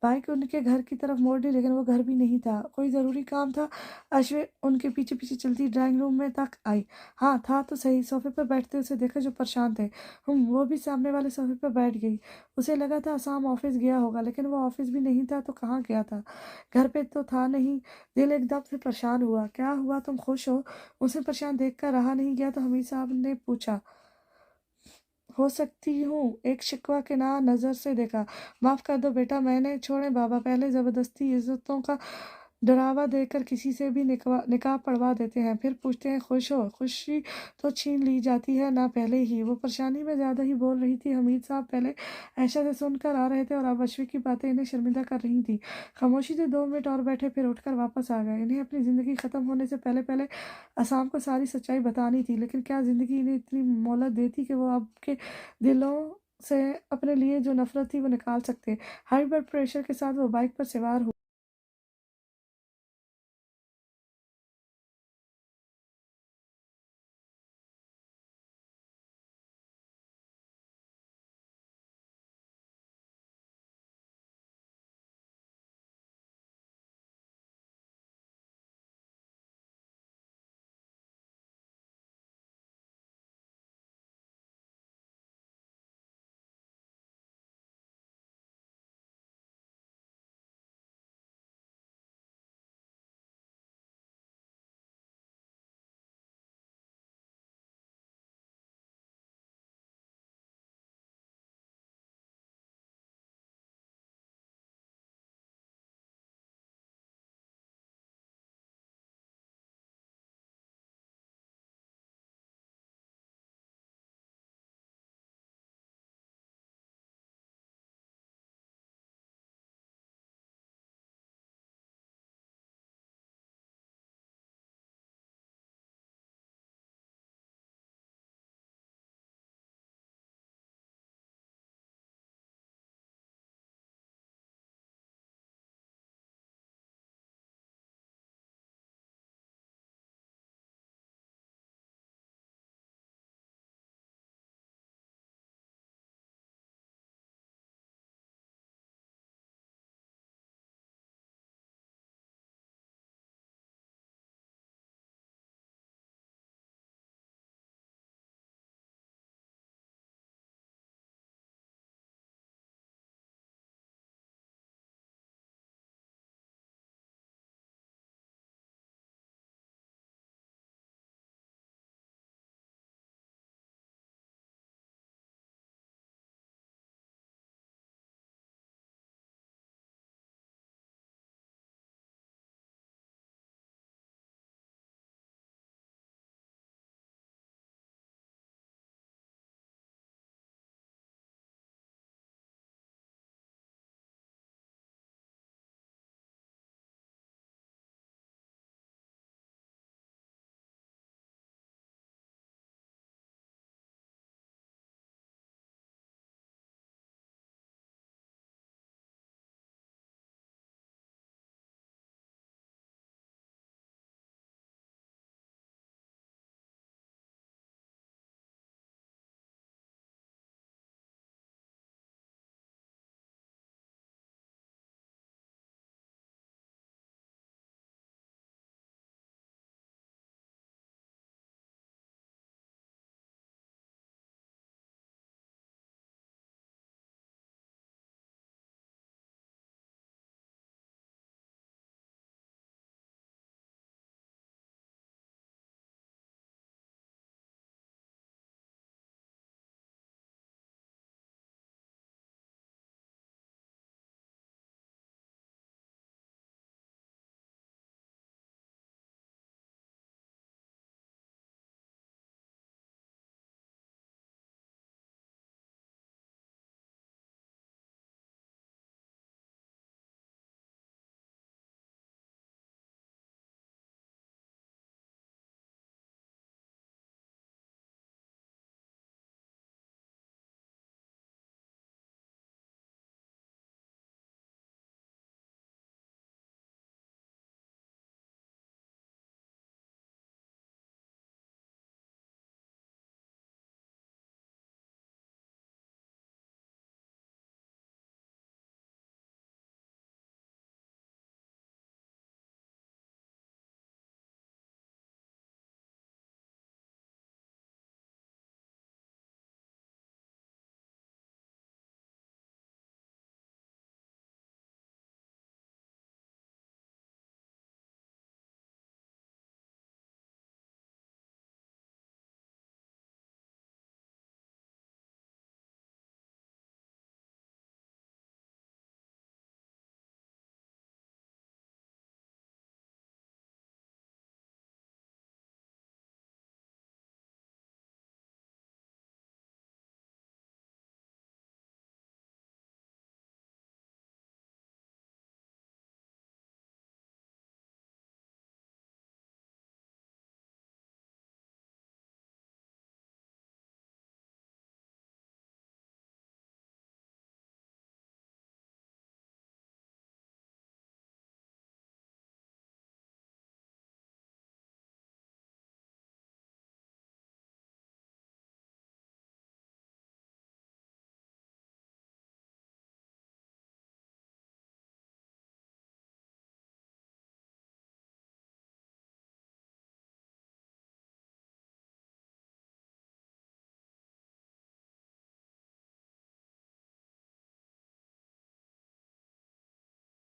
Speaker 1: बाइक उनके घर की तरफ मोड़ ली लेकिन वो घर भी नहीं था, कोई ज़रूरी काम था। अश्विन उनके पीछे-पीछे चलती ड्राइंग रूम में तक आई। हाँ, था तो सही, सोफ़े पर बैठते उसे देखा जो परेशान थे। वो भी सामने वाले सोफ़े पर बैठ गई। उसे लगा था असाम ऑफ़िस गया होगा, लेकिन वो ऑफ़िस भी नहीं था तो कहाँ गया था? घर पे तो था नहीं। दिल एकदम से परेशान हुआ। क्या हुआ, तुम खुश हो? उसे परेशान देखकर रहा नहीं गया तो हमीद साहब ने पूछा। हो सकती हूँ, एक शिकवा के ना नज़र से देखा। माफ़ कर दो बेटा, मैंने छोड़े बाबा, पहले ज़बरदस्ती इज़्ज़तों का डरावा देकर किसी से भी निकाह पढ़वा देते हैं, फिर पूछते हैं खुश हो? खुशी तो छीन ली जाती है ना पहले ही। वो परेशानी में ज़्यादा ही बोल रही थी। हमीद साहब पहले ऐशा से सुनकर आ रहे थे और अब अश्विन की बातें इन्हें शर्मिंदा कर रही थी। खामोशी से 2 मिनट और बैठे फिर उठकर वापस आ गए। इन्हें अपनी ज़िंदगी ख़त्म होने से पहले-पहले असाम को सारी सच्चाई बतानी थी, लेकिन क्या ज़िंदगी इन्हें इतनी मोहलत देती कि वो अब के दिलों से अपने लिए जो नफ़रत थी वो निकाल सकते। हाई ब्लड प्रेशर के साथ वो बाइक पर सवार हुए।